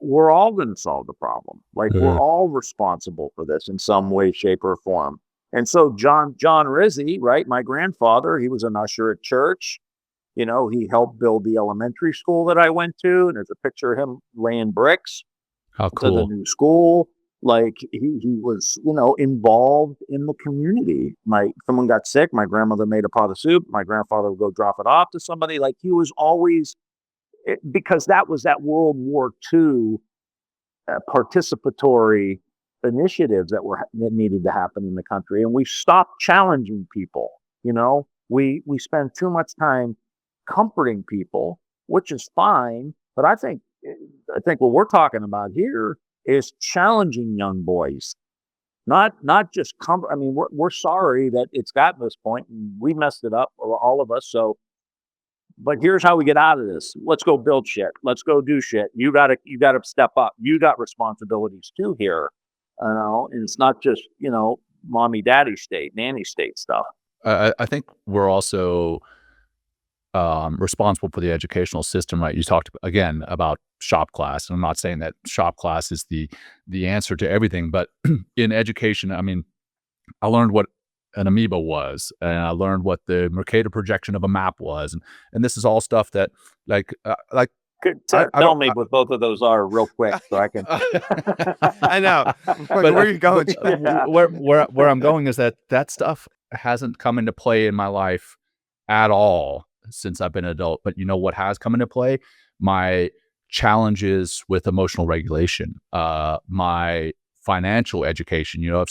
we're all going to solve the problem. Like, we're all responsible for this in some way, shape, or form. And so John Rizzi, right, my grandfather, he was an usher at church. He helped build the elementary school that I went to, and there's a picture of him laying bricks. How cool. To the new school. Like, he was, involved in the community. Someone got sick, my grandmother made a pot of soup, my grandfather would go drop it off to somebody. Like, he was always, because that was that World War II participatory initiatives that needed to happen in the country. And we stopped challenging people. We spend too much time comforting people, which is fine. But I think what we're talking about here is challenging young boys, not just comfort. I mean, we're sorry that it's gotten this point and we messed it up, all of us. So, but here's how we get out of this. Let's go build shit. Let's go do shit. You gotta step up. You got responsibilities too here, and it's not just mommy, daddy state, nanny state stuff. I think we're also responsible for the educational system, right? You talked again about shop class, and I'm not saying that shop class is the answer to everything, but in education, I mean, I learned what an amoeba was, and I learned what the Mercator projection of a map was, and this is all stuff that tell me what both of those are real quick, so I can. I know, but where are you going? Where I'm going is that stuff hasn't come into play in my life at all since I've been an adult. But you know what has come into play? My challenges with emotional regulation, my financial education. If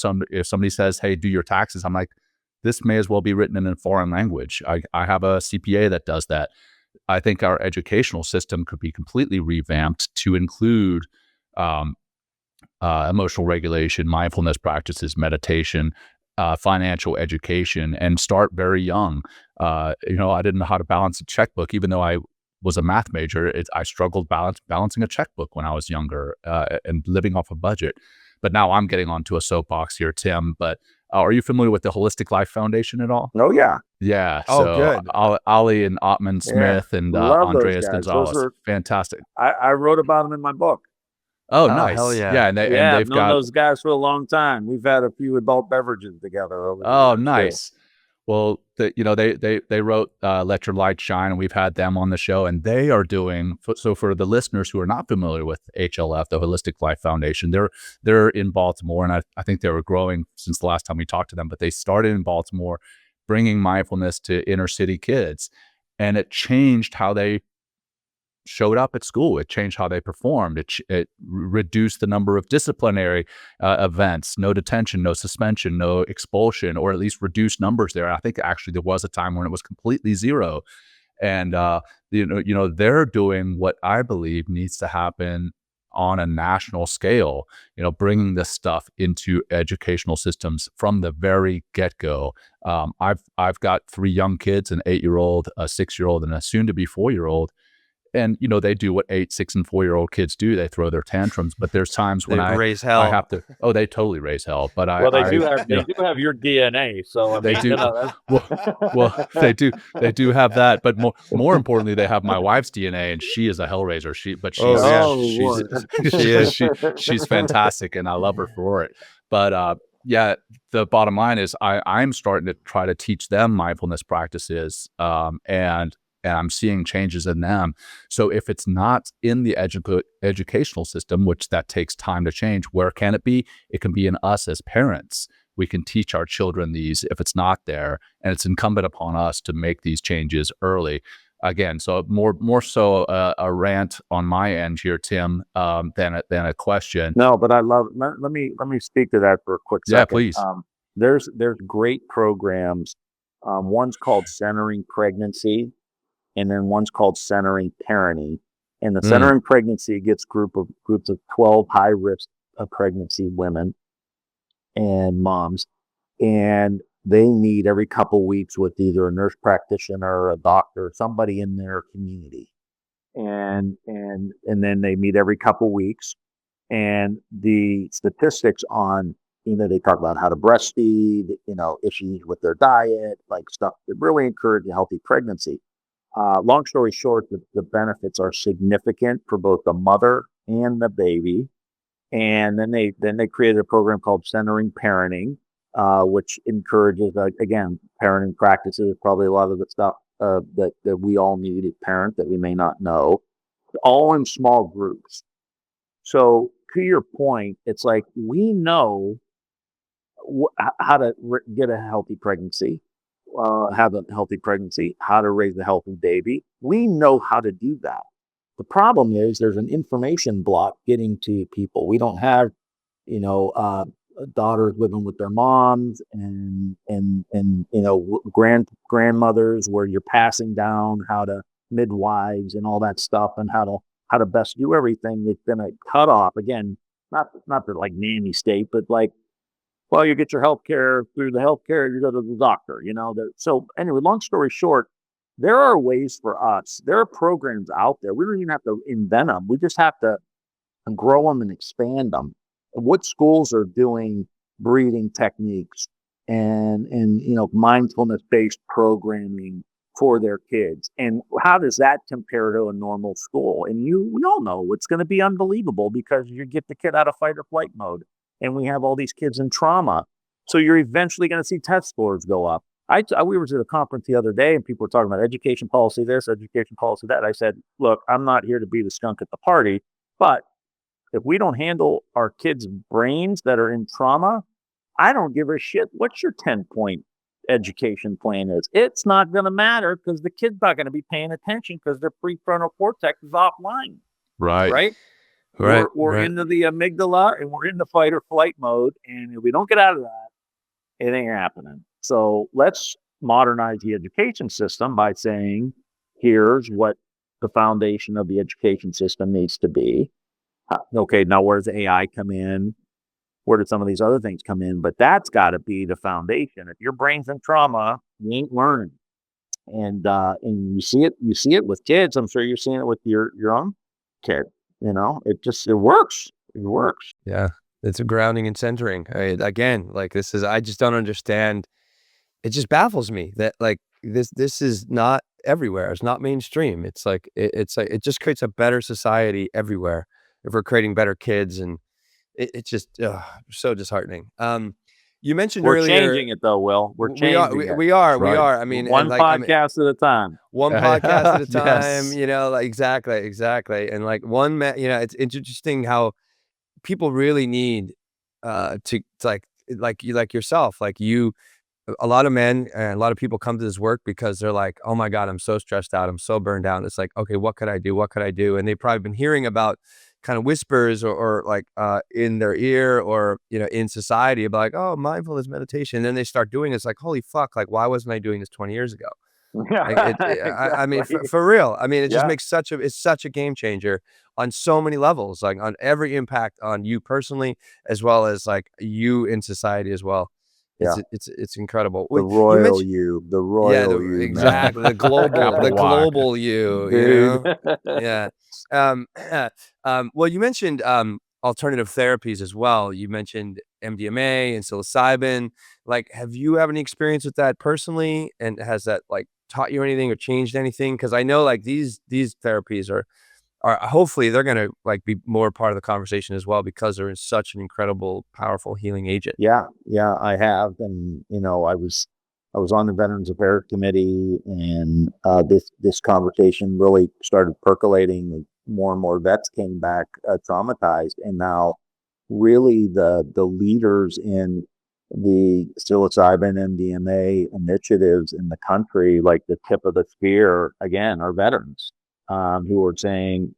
somebody says, hey, do your taxes, I'm like, this may as well be written in a foreign language. I have a CPA that does that. I think our educational system could be completely revamped to include emotional regulation, mindfulness practices, meditation, financial education, and start very young. I didn't know how to balance a checkbook, even though I was a math major. I struggled balancing a checkbook when I was younger and living off a budget. But now I'm getting onto a soapbox here, Tim. But Are you familiar with the Holistic Life Foundation at all? Oh yeah. Yeah. Oh, So good. Ali and Ottman Yeah. Smith and Love those Andreas guys. Gonzalez, fantastic. I wrote about them in my book. Oh, Oh, nice. hell yeah. Yeah, and I've they've known got those guys for a long time. We've had a few adult beverages together over the oh, years, too. nice. Well, they wrote Let Your Light Shine, and we've had them on the show, and they are doing so. For the listeners who are not familiar with HLF, the Holistic Life Foundation, they're in Baltimore, and I think they were growing since the last time we talked to them. But they started in Baltimore, bringing mindfulness to inner city kids, and it changed how they showed up at school. It changed how they performed. It reduced the number of disciplinary events, no detention, no suspension, no expulsion, or at least reduced numbers there. I think actually there was a time when it was completely zero. And they're doing what I believe needs to happen on a national scale. Bringing this stuff into educational systems from the very get-go. I've got 3 young kids, an 8-year-old, a 6-year-old, and a soon-to-be 4-year-old. And, they do what 8, 6, and 4-year-old kids do. They throw their tantrums. But there's times when They raise I hell. have to. Oh, they totally raise hell. But They do have your DNA. So they do. Well, they do have that. But more importantly, they have my wife's DNA, and she is a hellraiser. She's fantastic, and I love her for it. But yeah, the bottom line is I'm starting to try to teach them mindfulness practices, and I'm seeing changes in them. So if it's not in the educational system, which that takes time to change, where can it be? It can be in us as parents. We can teach our children these if it's not there, and it's incumbent upon us to make these changes early. Again, so more so a rant on my end here, Tim, than a question. No, but I love. Let me speak to that for a quick second. Yeah, please. There's great programs. One's called Centering Pregnancy, and then one's called Centering Parenting. And the Centering Pregnancy gets groups of 12 high risk of pregnancy women and moms, and they meet every couple weeks with either a nurse practitioner, a doctor, somebody in their community, and then they meet every couple weeks. And the statistics on, they talk about how to breastfeed, issues with their diet, like stuff that really encourage a healthy pregnancy. Long story short, the benefits are significant for both the mother and the baby. And then they created a program called Centering Parenting, which encourages, again, parenting practices, probably a lot of the stuff that we all need as parents that we may not know, all in small groups. So to your point, it's like we know how to get a healthy pregnancy, have a healthy pregnancy, how to raise a healthy baby. We know how to do that. The problem is there's an information block getting to people. We don't have, daughters living with their moms and grandmothers where you're passing down how to midwives and all that stuff and how to best do everything. It's been a cutoff again, not the like nanny state, but like, well, you get your health care through the healthcare, you go to the doctor, So anyway, long story short, there are ways for us. There are programs out there. We don't even have to invent them. We just have to grow them and expand them. What schools are doing breathing techniques and mindfulness-based programming for their kids, and how does that compare to a normal school? And we all know it's going to be unbelievable because you get the kid out of fight or flight mode, and we have all these kids in trauma. So you're eventually going to see test scores go up. We were at a conference the other day, and people were talking about education policy this, education policy that. I said, look, I'm not here to be the skunk at the party, but if we don't handle our kids' brains that are in trauma, I don't give a shit what your 10-point education plan is. It's not going to matter because the kid's not going to be paying attention because their prefrontal cortex is offline. Right. We're into the amygdala and we're in the fight or flight mode. And if we don't get out of that, it ain't happening. So let's modernize the education system by saying, here's what the foundation of the education system needs to be. Okay, now where does AI come in? Where did some of these other things come in? But that's got to be the foundation. If your brain's in trauma, you ain't learning. And you see it with kids. I'm sure you're seeing it with your own kid. It works. It works. Yeah. It's a grounding and centering. Again, like I just don't understand. It just baffles me that like this is not everywhere. It's not mainstream. It's like it's like it just creates a better society everywhere if we're creating better kids, and it's just so disheartening. You mentioned We're earlier changing it though, Will. We're we are changing it. we are we Right. are. I mean, and One like I mean, podcast at a time. one podcast at a Yes. time. You know, like exactly, and like you know, it's interesting how people really need to like yourself, like you. A lot of men and a lot of people come to this work because they're like, oh my God, I'm so stressed out. I'm so burned out. It's like, okay, what could I do? What could I do? And they've probably been hearing about kind of whispers or like in their ear or, you know, in society about like, oh, mindfulness meditation. And then they start doing it. It's like, holy fuck, like, why wasn't I doing this 20 years ago? Like I mean, Exactly. for real. I mean, it just Yeah. makes it's such a game changer on so many levels, like on every impact on you personally, as well as like you in society as well. Yeah. It's incredible. The Wait, you royal mentioned you, the yeah, royal you, man. exactly the global Capital Y. you, you Dude. know? Yeah. Um, well, you mentioned alternative therapies as well. You mentioned MDMA and psilocybin. Like, have you have any experience with that personally? And has that like taught you anything or changed anything? Because I know like these therapies are hopefully they're gonna like be more part of the conversation as well because they're such an incredible, powerful healing agent. Yeah, yeah, I have. And you know, I was on the Veterans Affairs Committee, and this conversation really started percolating. More and more vets came back traumatized, and now really the leaders in the psilocybin MDMA initiatives in the country, like the tip of the spear, again, are veterans who are saying,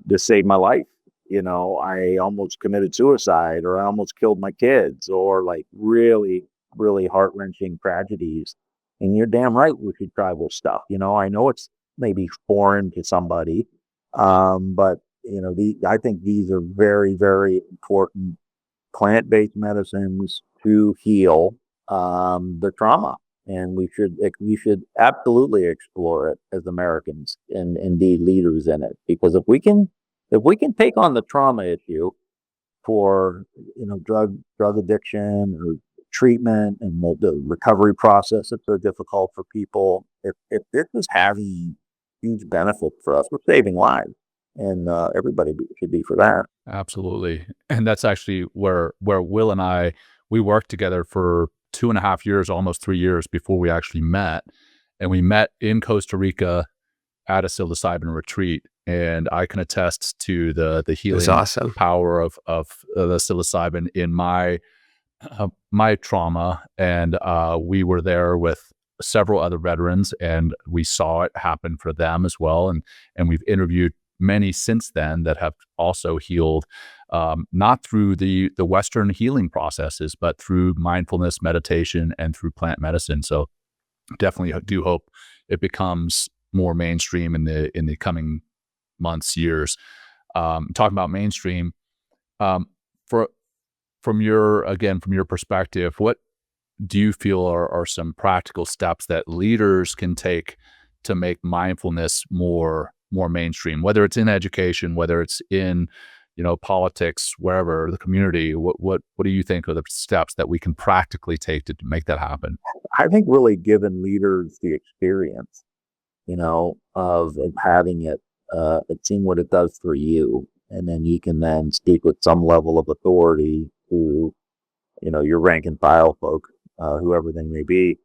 this saved my life. You know, I almost committed suicide, or I almost killed my kids, or like really, really heart wrenching tragedies. And you're damn right with your tribal stuff. You know, I know it's maybe foreign to somebody, but you know, I think these are very, very important plant-based medicines to heal the trauma, and we should absolutely explore it as Americans and indeed leaders in it, because if we can take on the trauma issue for, you know, drug addiction or treatment and the recovery process that's so difficult for people, if this is having huge benefit for us, we're saving lives, and everybody should be for that. Absolutely. And that's actually where Will and I, we worked together for 2.5 years, almost 3 years before we actually met. And we met in Costa Rica at a psilocybin retreat. And I can attest to the healing awesome. power of the psilocybin in my trauma. And we were there with several other veterans, and we saw it happen for them as well. And we've interviewed many since then that have also healed, not through the Western healing processes, but through mindfulness meditation and through plant medicine. So definitely do hope it becomes more mainstream in the coming months, years. Talking about mainstream, from your perspective, what do you feel are some practical steps that leaders can take to make mindfulness more mainstream, whether it's in education, whether it's in, you know, politics, wherever, the community? What do you think are the steps that we can practically take to make that happen? I think really giving leaders the experience, you know, of having it, and seeing what it does for you, and then you can then speak with some level of authority to, you know, your rank and file folk, whoever they may be.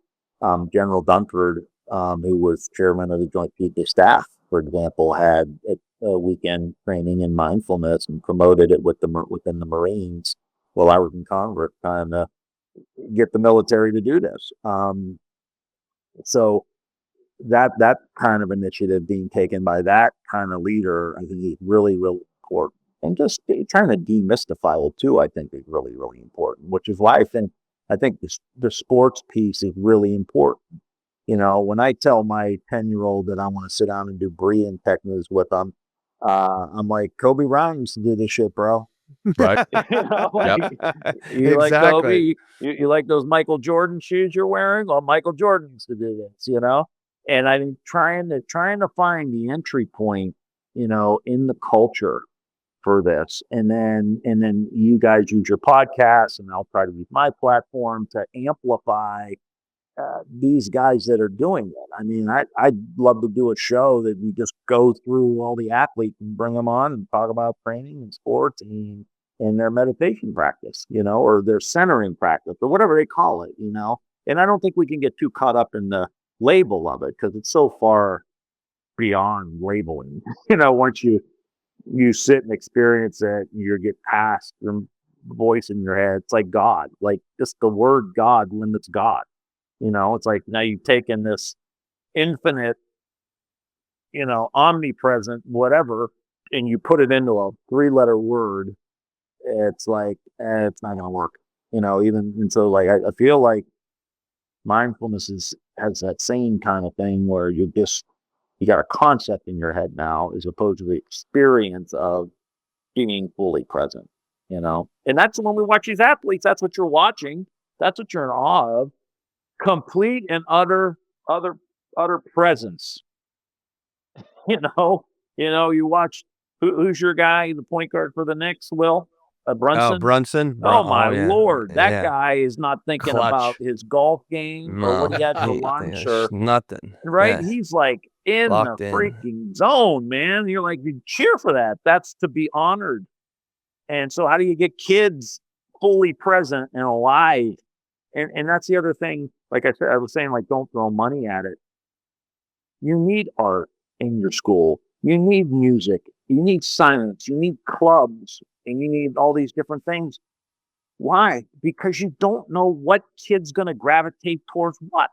General Dunford, who was chairman of the Joint Chiefs of Staff, for example, had a weekend training in mindfulness and promoted it within the Marines while I was in Congress, trying to get the military to do this. So that kind of initiative being taken by that kind of leader, I think is really, really important. And just trying to demystify it too, I think is really, really important, which is why I think the sports piece is really important. You know, when I tell my 10-year-old that I want to sit down and do breathing techniques with them, I'm like, Kobe Bryant used to do this shit, bro. Right. You know, Yep. you like Kobe? Exactly. You like those Michael Jordan shoes you're wearing? Well, Michael Jordan used to do this, you know? And I'm trying to find the entry point, you know, in the culture for this. And then you guys use your podcast, and I'll try to use my platform to amplify these guys that are doing it. I mean, I'd love to do a show that we just go through all the athletes and bring them on and talk about training and sports and their meditation practice, or their centering practice or whatever they call it, And I don't think we can get too caught up in the label of it because it's so far beyond labeling. Once you sit and experience it, you get past your voice in your head. It's like God, like just the word God limits God. It's like now you've taken this infinite, omnipresent, whatever, and you put it into a 3-letter word. It's like, it's not going to work, and so like, I feel like mindfulness has that same kind of thing where you got a concept in your head now as opposed to the experience of being fully present, and that's when we watch these athletes, that's what you're watching. That's what you're in awe of. Complete and utter presence. You watch who's your guy, the point guard for the Knicks, Will Brunson. Oh, Brunson. Oh my yeah. Lord, that Yeah. guy is not thinking Clutch. about his golf game or what he had for lunch or nothing. right. Yeah. He's like in Locked the in. freaking zone, man. You're like, you cheer for that. That's to be honored. And so, how do you get kids fully present and alive? And that's the other thing. Like I said, I was saying, like, don't throw money at it. You need art in your school. You need music. You need silence. You need clubs. And you need all these different things. Why? Because you don't know what kid's going to gravitate towards what.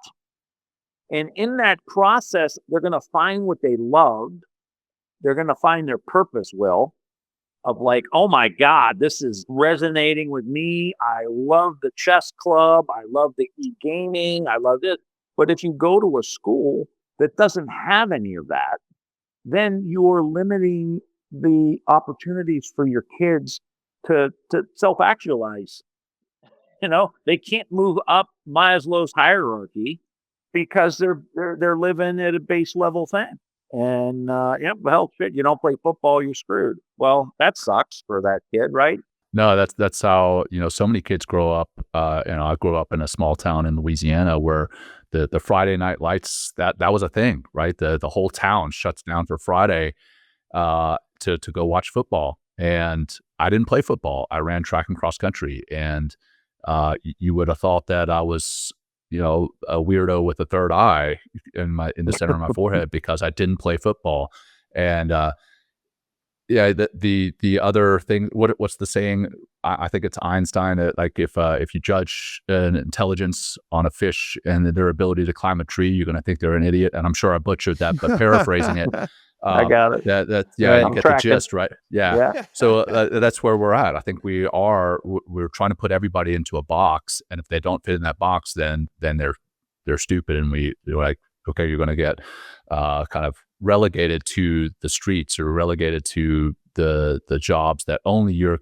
And in that process, they're going to find what they loved. They're going to find their purpose, Will. Of like, oh my God, this is resonating with me. I love the chess club. I love the e-gaming. I love it. But if you go to a school that doesn't have any of that, then you're limiting the opportunities for your kids to self-actualize. They can't move up Maslow's hierarchy because they're living at a base level thing. And well, shit, you don't play football, you're screwed. Well, that sucks for that kid, right? No, that's how so many kids grow up. I grew up in a small town in Louisiana where the Friday night lights that was a thing, right? The whole town shuts down for Friday to go watch football. And I didn't play football. I ran track and cross country, and you would have thought that I was a weirdo with a third eye in the center of my forehead because I didn't play football. And the other thing, what's the saying? I think it's Einstein that like if you judge an intelligence on a fish and their ability to climb a tree, you're going to think they're an idiot. And I'm sure I butchered that, but paraphrasing it. I got it. Right, I'm you get tracking. the gist, right? Yeah. So that's where we're at. I think we're trying to put everybody into a box, and if they don't fit in that box, then they're stupid, and we're like, okay, you're going to get kind of relegated to the streets or relegated to the jobs that only you're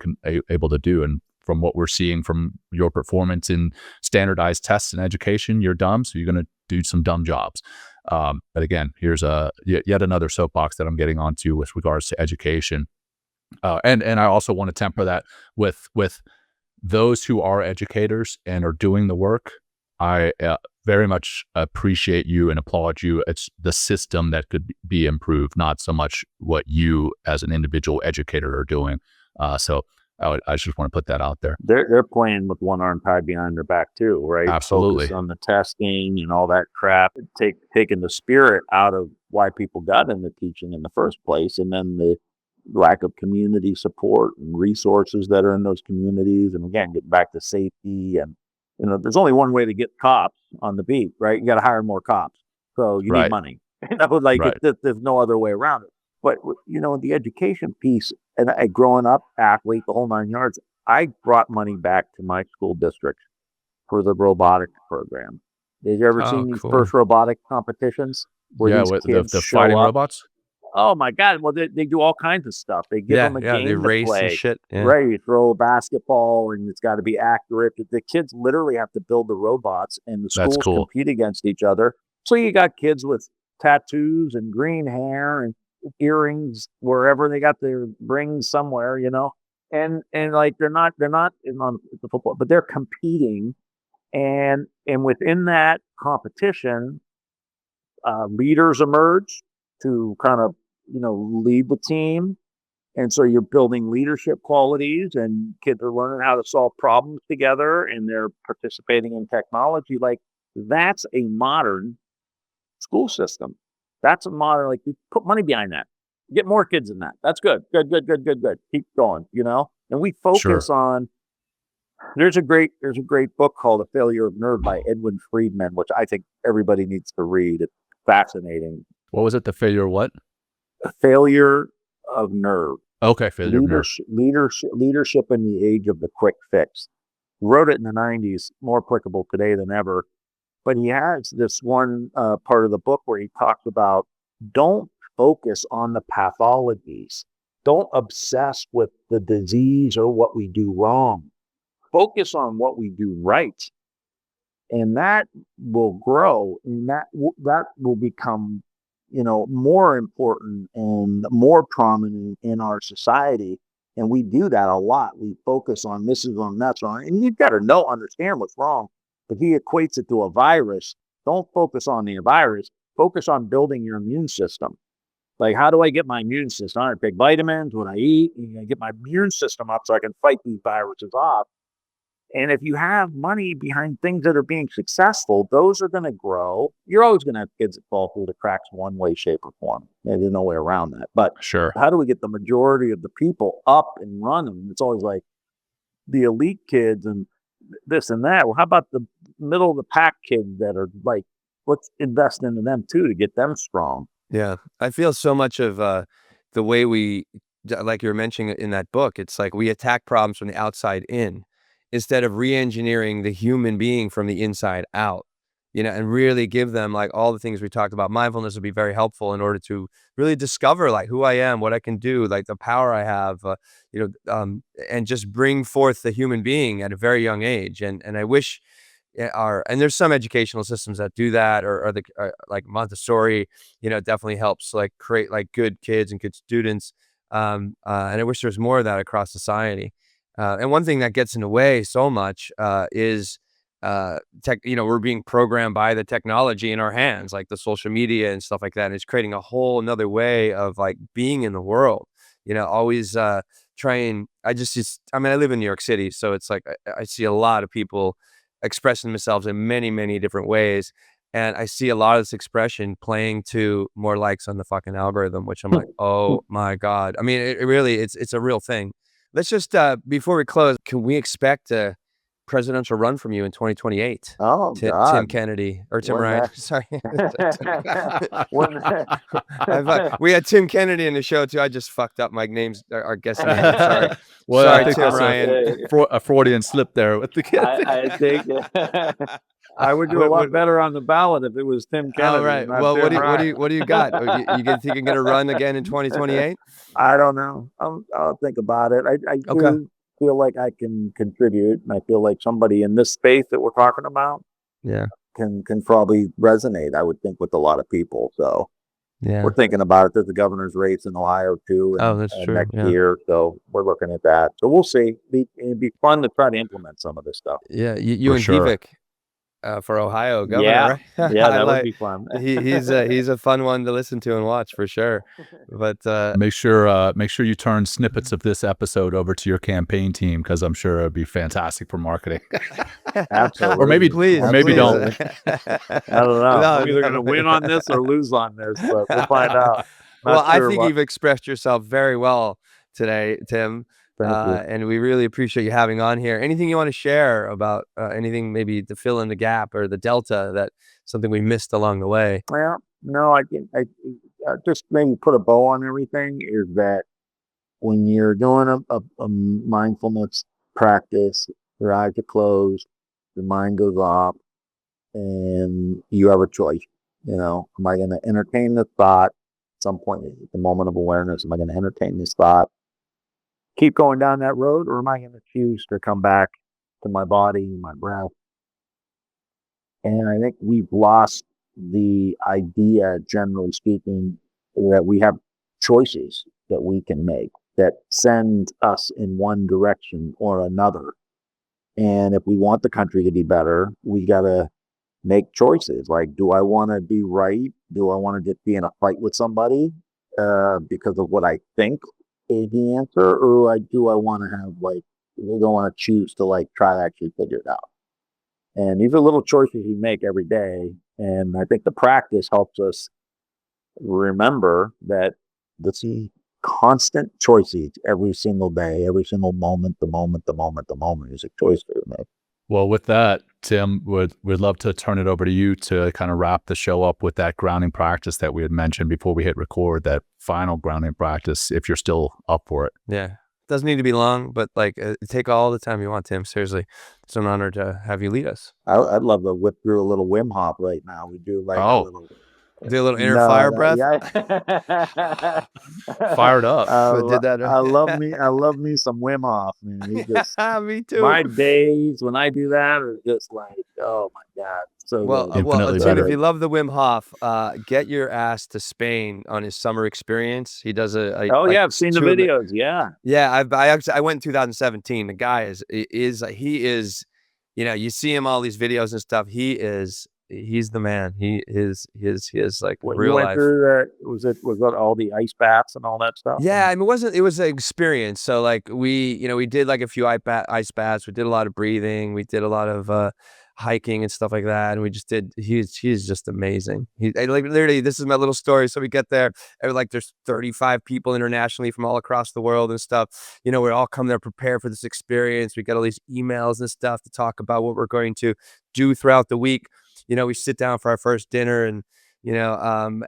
able to do. And from what we're seeing from your performance in standardized tests in education, you're dumb, so you're going to do some dumb jobs. But again, here's yet another soapbox that I'm getting onto with regards to education. And I also want to temper that with those who are educators and are doing the work. I very much appreciate you and applaud you. It's the system that could be improved, not so much what you as an individual educator are doing. So I just want to put that out there. They're playing with one arm tied behind their back too, right? Absolutely. Focus on the testing and all that crap, taking the spirit out of why people got into teaching in the first place, and then the lack of community support and resources that are in those communities. And again, getting back to safety, and there's only one way to get cops on the beat, right? You got to hire more cops, so you need money. There's no other way around it. But the education piece, and I growing up, athlete, the whole 9 yards, I brought money back to my school district for the robotics program. Did you ever seen these first robotic competitions? Where these kids the fighting up? Robots? Oh my God. Well, they do all kinds of stuff. They give them a game they race to play. And shit. Yeah. Right. You throw a basketball and it's got to be accurate. The kids literally have to build the robots, and the schools compete against each other. So you got kids with tattoos and green hair, and earrings wherever they got their rings somewhere, and like they're not on the football, but they're competing, and within that competition, leaders emerge to kind of lead the team. And so you're building leadership qualities, and kids are learning how to solve problems together, and they're participating in technology. Like, that's a modern school system. That's a modern, like, you put money behind that. Get more kids in that. That's good. Good. Keep going, And we focus on, there's a great book called The Failure of Nerve by Edwin Friedman, which I think everybody needs to read. It's fascinating. What was it? The failure what? The Failure of Nerve. Okay, failure of nerve. Leadership in the age of the quick fix. Wrote it in the 90s, more applicable today than ever. But he has this one part of the book where he talks about, don't focus on the pathologies. Don't obsess with the disease or what we do wrong. Focus on what we do right. And that will grow, and that will become more important and more prominent in our society. And we do that a lot. We focus on this is wrong, that's wrong. And you've got to understand what's wrong. But he equates it to a virus. Don't focus on the virus. Focus on building your immune system. Like, how do I get my immune system? I take vitamins, what I eat, and I get my immune system up so I can fight these viruses off. And if you have money behind things that are being successful, those are going to grow. You're always going to have kids that fall through the cracks one way, shape, or form. There's no way around that. But sure, how do we get the majority of the people up and running? It's always like the elite kids and this and that. Well, how about the middle of the pack kids that are like, let's invest into them too to get them strong. Yeah. I feel so much of the way we, like you were mentioning in that book, it's like we attack problems from the outside in, instead of re-engineering the human being from the inside out, and really give them like all the things we talked about. Mindfulness would be very helpful in order to really discover like who I am, what I can do, like the power I have, and just bring forth the human being at a very young age. And I wish and there's some educational systems that do that, or like Montessori, definitely helps like create like good kids and good students. And I wish there's more of that across society. And one thing that gets in the way so much is we're being programmed by the technology in our hands, like the social media and stuff like that. And it's creating a whole another way of like being in the world, always trying. I live in New York City, so it's like I see a lot of people expressing themselves in many, many different ways. And I see a lot of this expression playing to more likes on the fucking algorithm, which I'm like, oh my God. I mean, it really, it's a real thing. Let's just, before we close, can we expect a presidential run from you in 2028? Oh, God. Tim Kennedy, or Tim Ryan. Sorry. When we had Tim Kennedy in the show too. I just fucked up my names, our guest name. Sorry. Well, Sorry, I think Tim that's Ryan. a Freudian slip there with the kid. I think I would do a lot better on the ballot if it was Tim Kennedy. All right. not Well, Tim Ryan. what do you got? You think you're going to run again in 2028? I don't know. I'll think about it. I do feel like I can contribute, and I feel like somebody in this space that we're talking about, can probably resonate, I would think, with a lot of people. So we're thinking about it. There's a governor's race in Ohio too, that's true. next year. So we're looking at that. So we'll see. It'd be fun to try to implement some of this stuff. Yeah, you and Vivek. For Ohio governor, right? Yeah, that would be fun. He's a fun one to listen to and watch for sure. But make sure you turn snippets of this episode over to your campaign team, because I'm sure it'd be fantastic for marketing. Absolutely. Or maybe don't. I don't know. I'm either going to win on this or lose on this, but we'll find out. I think you've expressed yourself very well today, Tim. Thank you. And we really appreciate you having on here. Anything you want to share about anything maybe to fill in the gap or the delta, that something we missed along the way? Well, no, I just maybe put a bow on everything, is that when you're doing a mindfulness practice, your eyes are closed, your mind goes off, and you have a choice. Am I going to entertain this thought at some point at the moment of awareness? Am I going to entertain this thought, keep going down that road, or am I going to choose to come back to my body, my breath? And I think we've lost the idea, generally speaking, that we have choices that we can make that send us in one direction or another. And if we want the country to be better, we got to make choices. Like, do I want to be right? Do I want to just be in a fight with somebody because of what I think is the answer? Or do I want to have, like, we don't want to choose to, like, try to actually figure it out? And these are little choices you make every day. And I think the practice helps us remember that this is constant choices every single day, every single moment, the moment is a choice to make. Well, with that, Tim, we'd love to turn it over to you to kind of wrap the show up with that grounding practice that we had mentioned before we hit record, that final grounding practice, if you're still up for it. Yeah. Doesn't need to be long, but like take all the time you want, Tim. Seriously. It's an honor to have you lead us. I'd love to whip through a little Wim Hof right now. We do like a little... Do a little inner fire breath. Yeah. Fired up. Did that. I love me some Wim Hof, man. He just, Me too. my days when I do that are just like, oh my God. So well, infinitely Tim, better. if you love the Wim Hof, get your ass to Spain on his summer experience. He does I've seen the videos. Yeah. I went in 2017. The guy is, you see him all these videos and stuff. He's the man. He is like real you went life. through was that all the ice baths and all that stuff? Yeah, I mean, it was an experience. So like we did like a few ice baths. We did a lot of breathing. We did a lot of hiking and stuff like that. And we just did. He's just amazing. Like literally, this is my little story. So we get there, and like there's 35 people internationally from all across the world and stuff. We all come there prepared for this experience. We get all these emails and stuff to talk about what we're going to do throughout the week. We sit down for our first dinner, and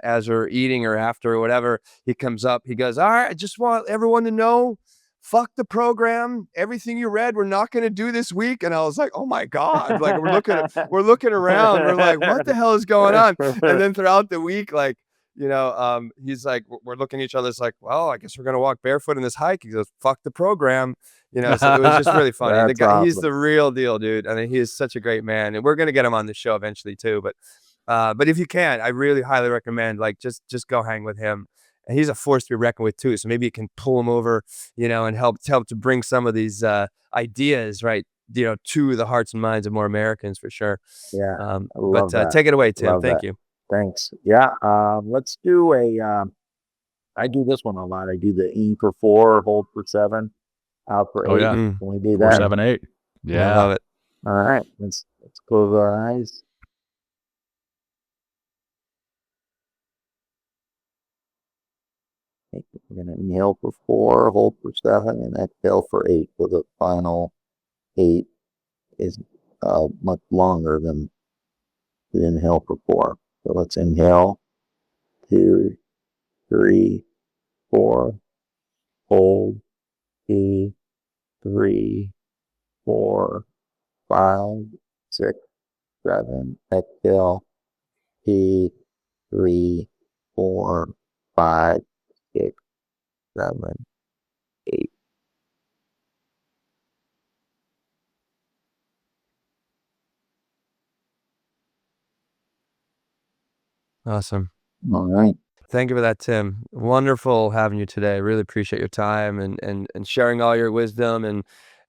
as we're eating or after or whatever, he comes up, he goes, all right, I just want everyone to know, fuck the program, everything you read, we're not going to do this week. And I was like, oh my God, like we're looking around, we're like, what the hell is going on? And then throughout the week, like, he's like, we're looking at each other, it's like, well, I guess we're going to walk barefoot in this hike. He goes, fuck the program. So it was just really funny. The guy, awesome. He's the real deal, dude. I mean, he is such a great man, and we're going to get him on the show eventually too. But if you can, I really highly recommend, like, just go hang with him. And he's a force to be reckoned with too. So maybe you can pull him over, and help to bring some of these ideas, right, to the hearts and minds of more Americans for sure. Yeah. But take it away, Tim. Love Thank that. you. Thanks. Yeah. Let's do I do this one a lot. I do the E for 4, hold for 7, out for 8. Oh, yeah. Can we do that? 4, 7, 8. Yeah. I love it. All right. Let's close our eyes. We're going to inhale for 4, hold for 7, and exhale for 8. So the final 8 is much longer than the inhale for 4. So let's inhale 2, 3, 4, hold 2, 3, 4, 5, 6, 7, exhale 2, 3, 4, 5, 6, 7, 8. Awesome. All right. Thank you for that, Tim. Wonderful having you today. I really appreciate your time and sharing all your wisdom and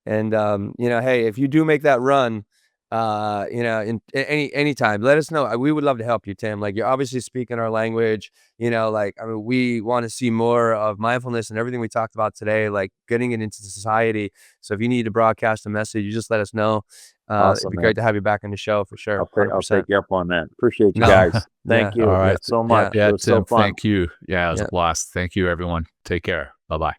hey, if you do make that run, in any time, let us know. We would love to help you, Tim. Like, you're obviously speaking our language, like, I mean, we want to see more of mindfulness and everything we talked about today, like getting it into society. So if you need to broadcast a message, you just let us know. Awesome, it'd be man. great to have you back on the show for sure. I'll take you up on that. Appreciate you guys. Thank you. All right. So much. Yeah, It was Tim, so fun. thank you. Yeah, it was a blast. Thank you, everyone. Take care. Bye-bye.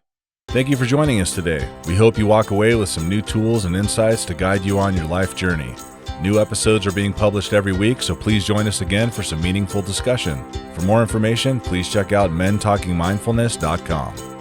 Thank you for joining us today. We hope you walk away with some new tools and insights to guide you on your life journey. New episodes are being published every week, so please join us again for some meaningful discussion. For more information, please check out mentalkingmindfulness.com.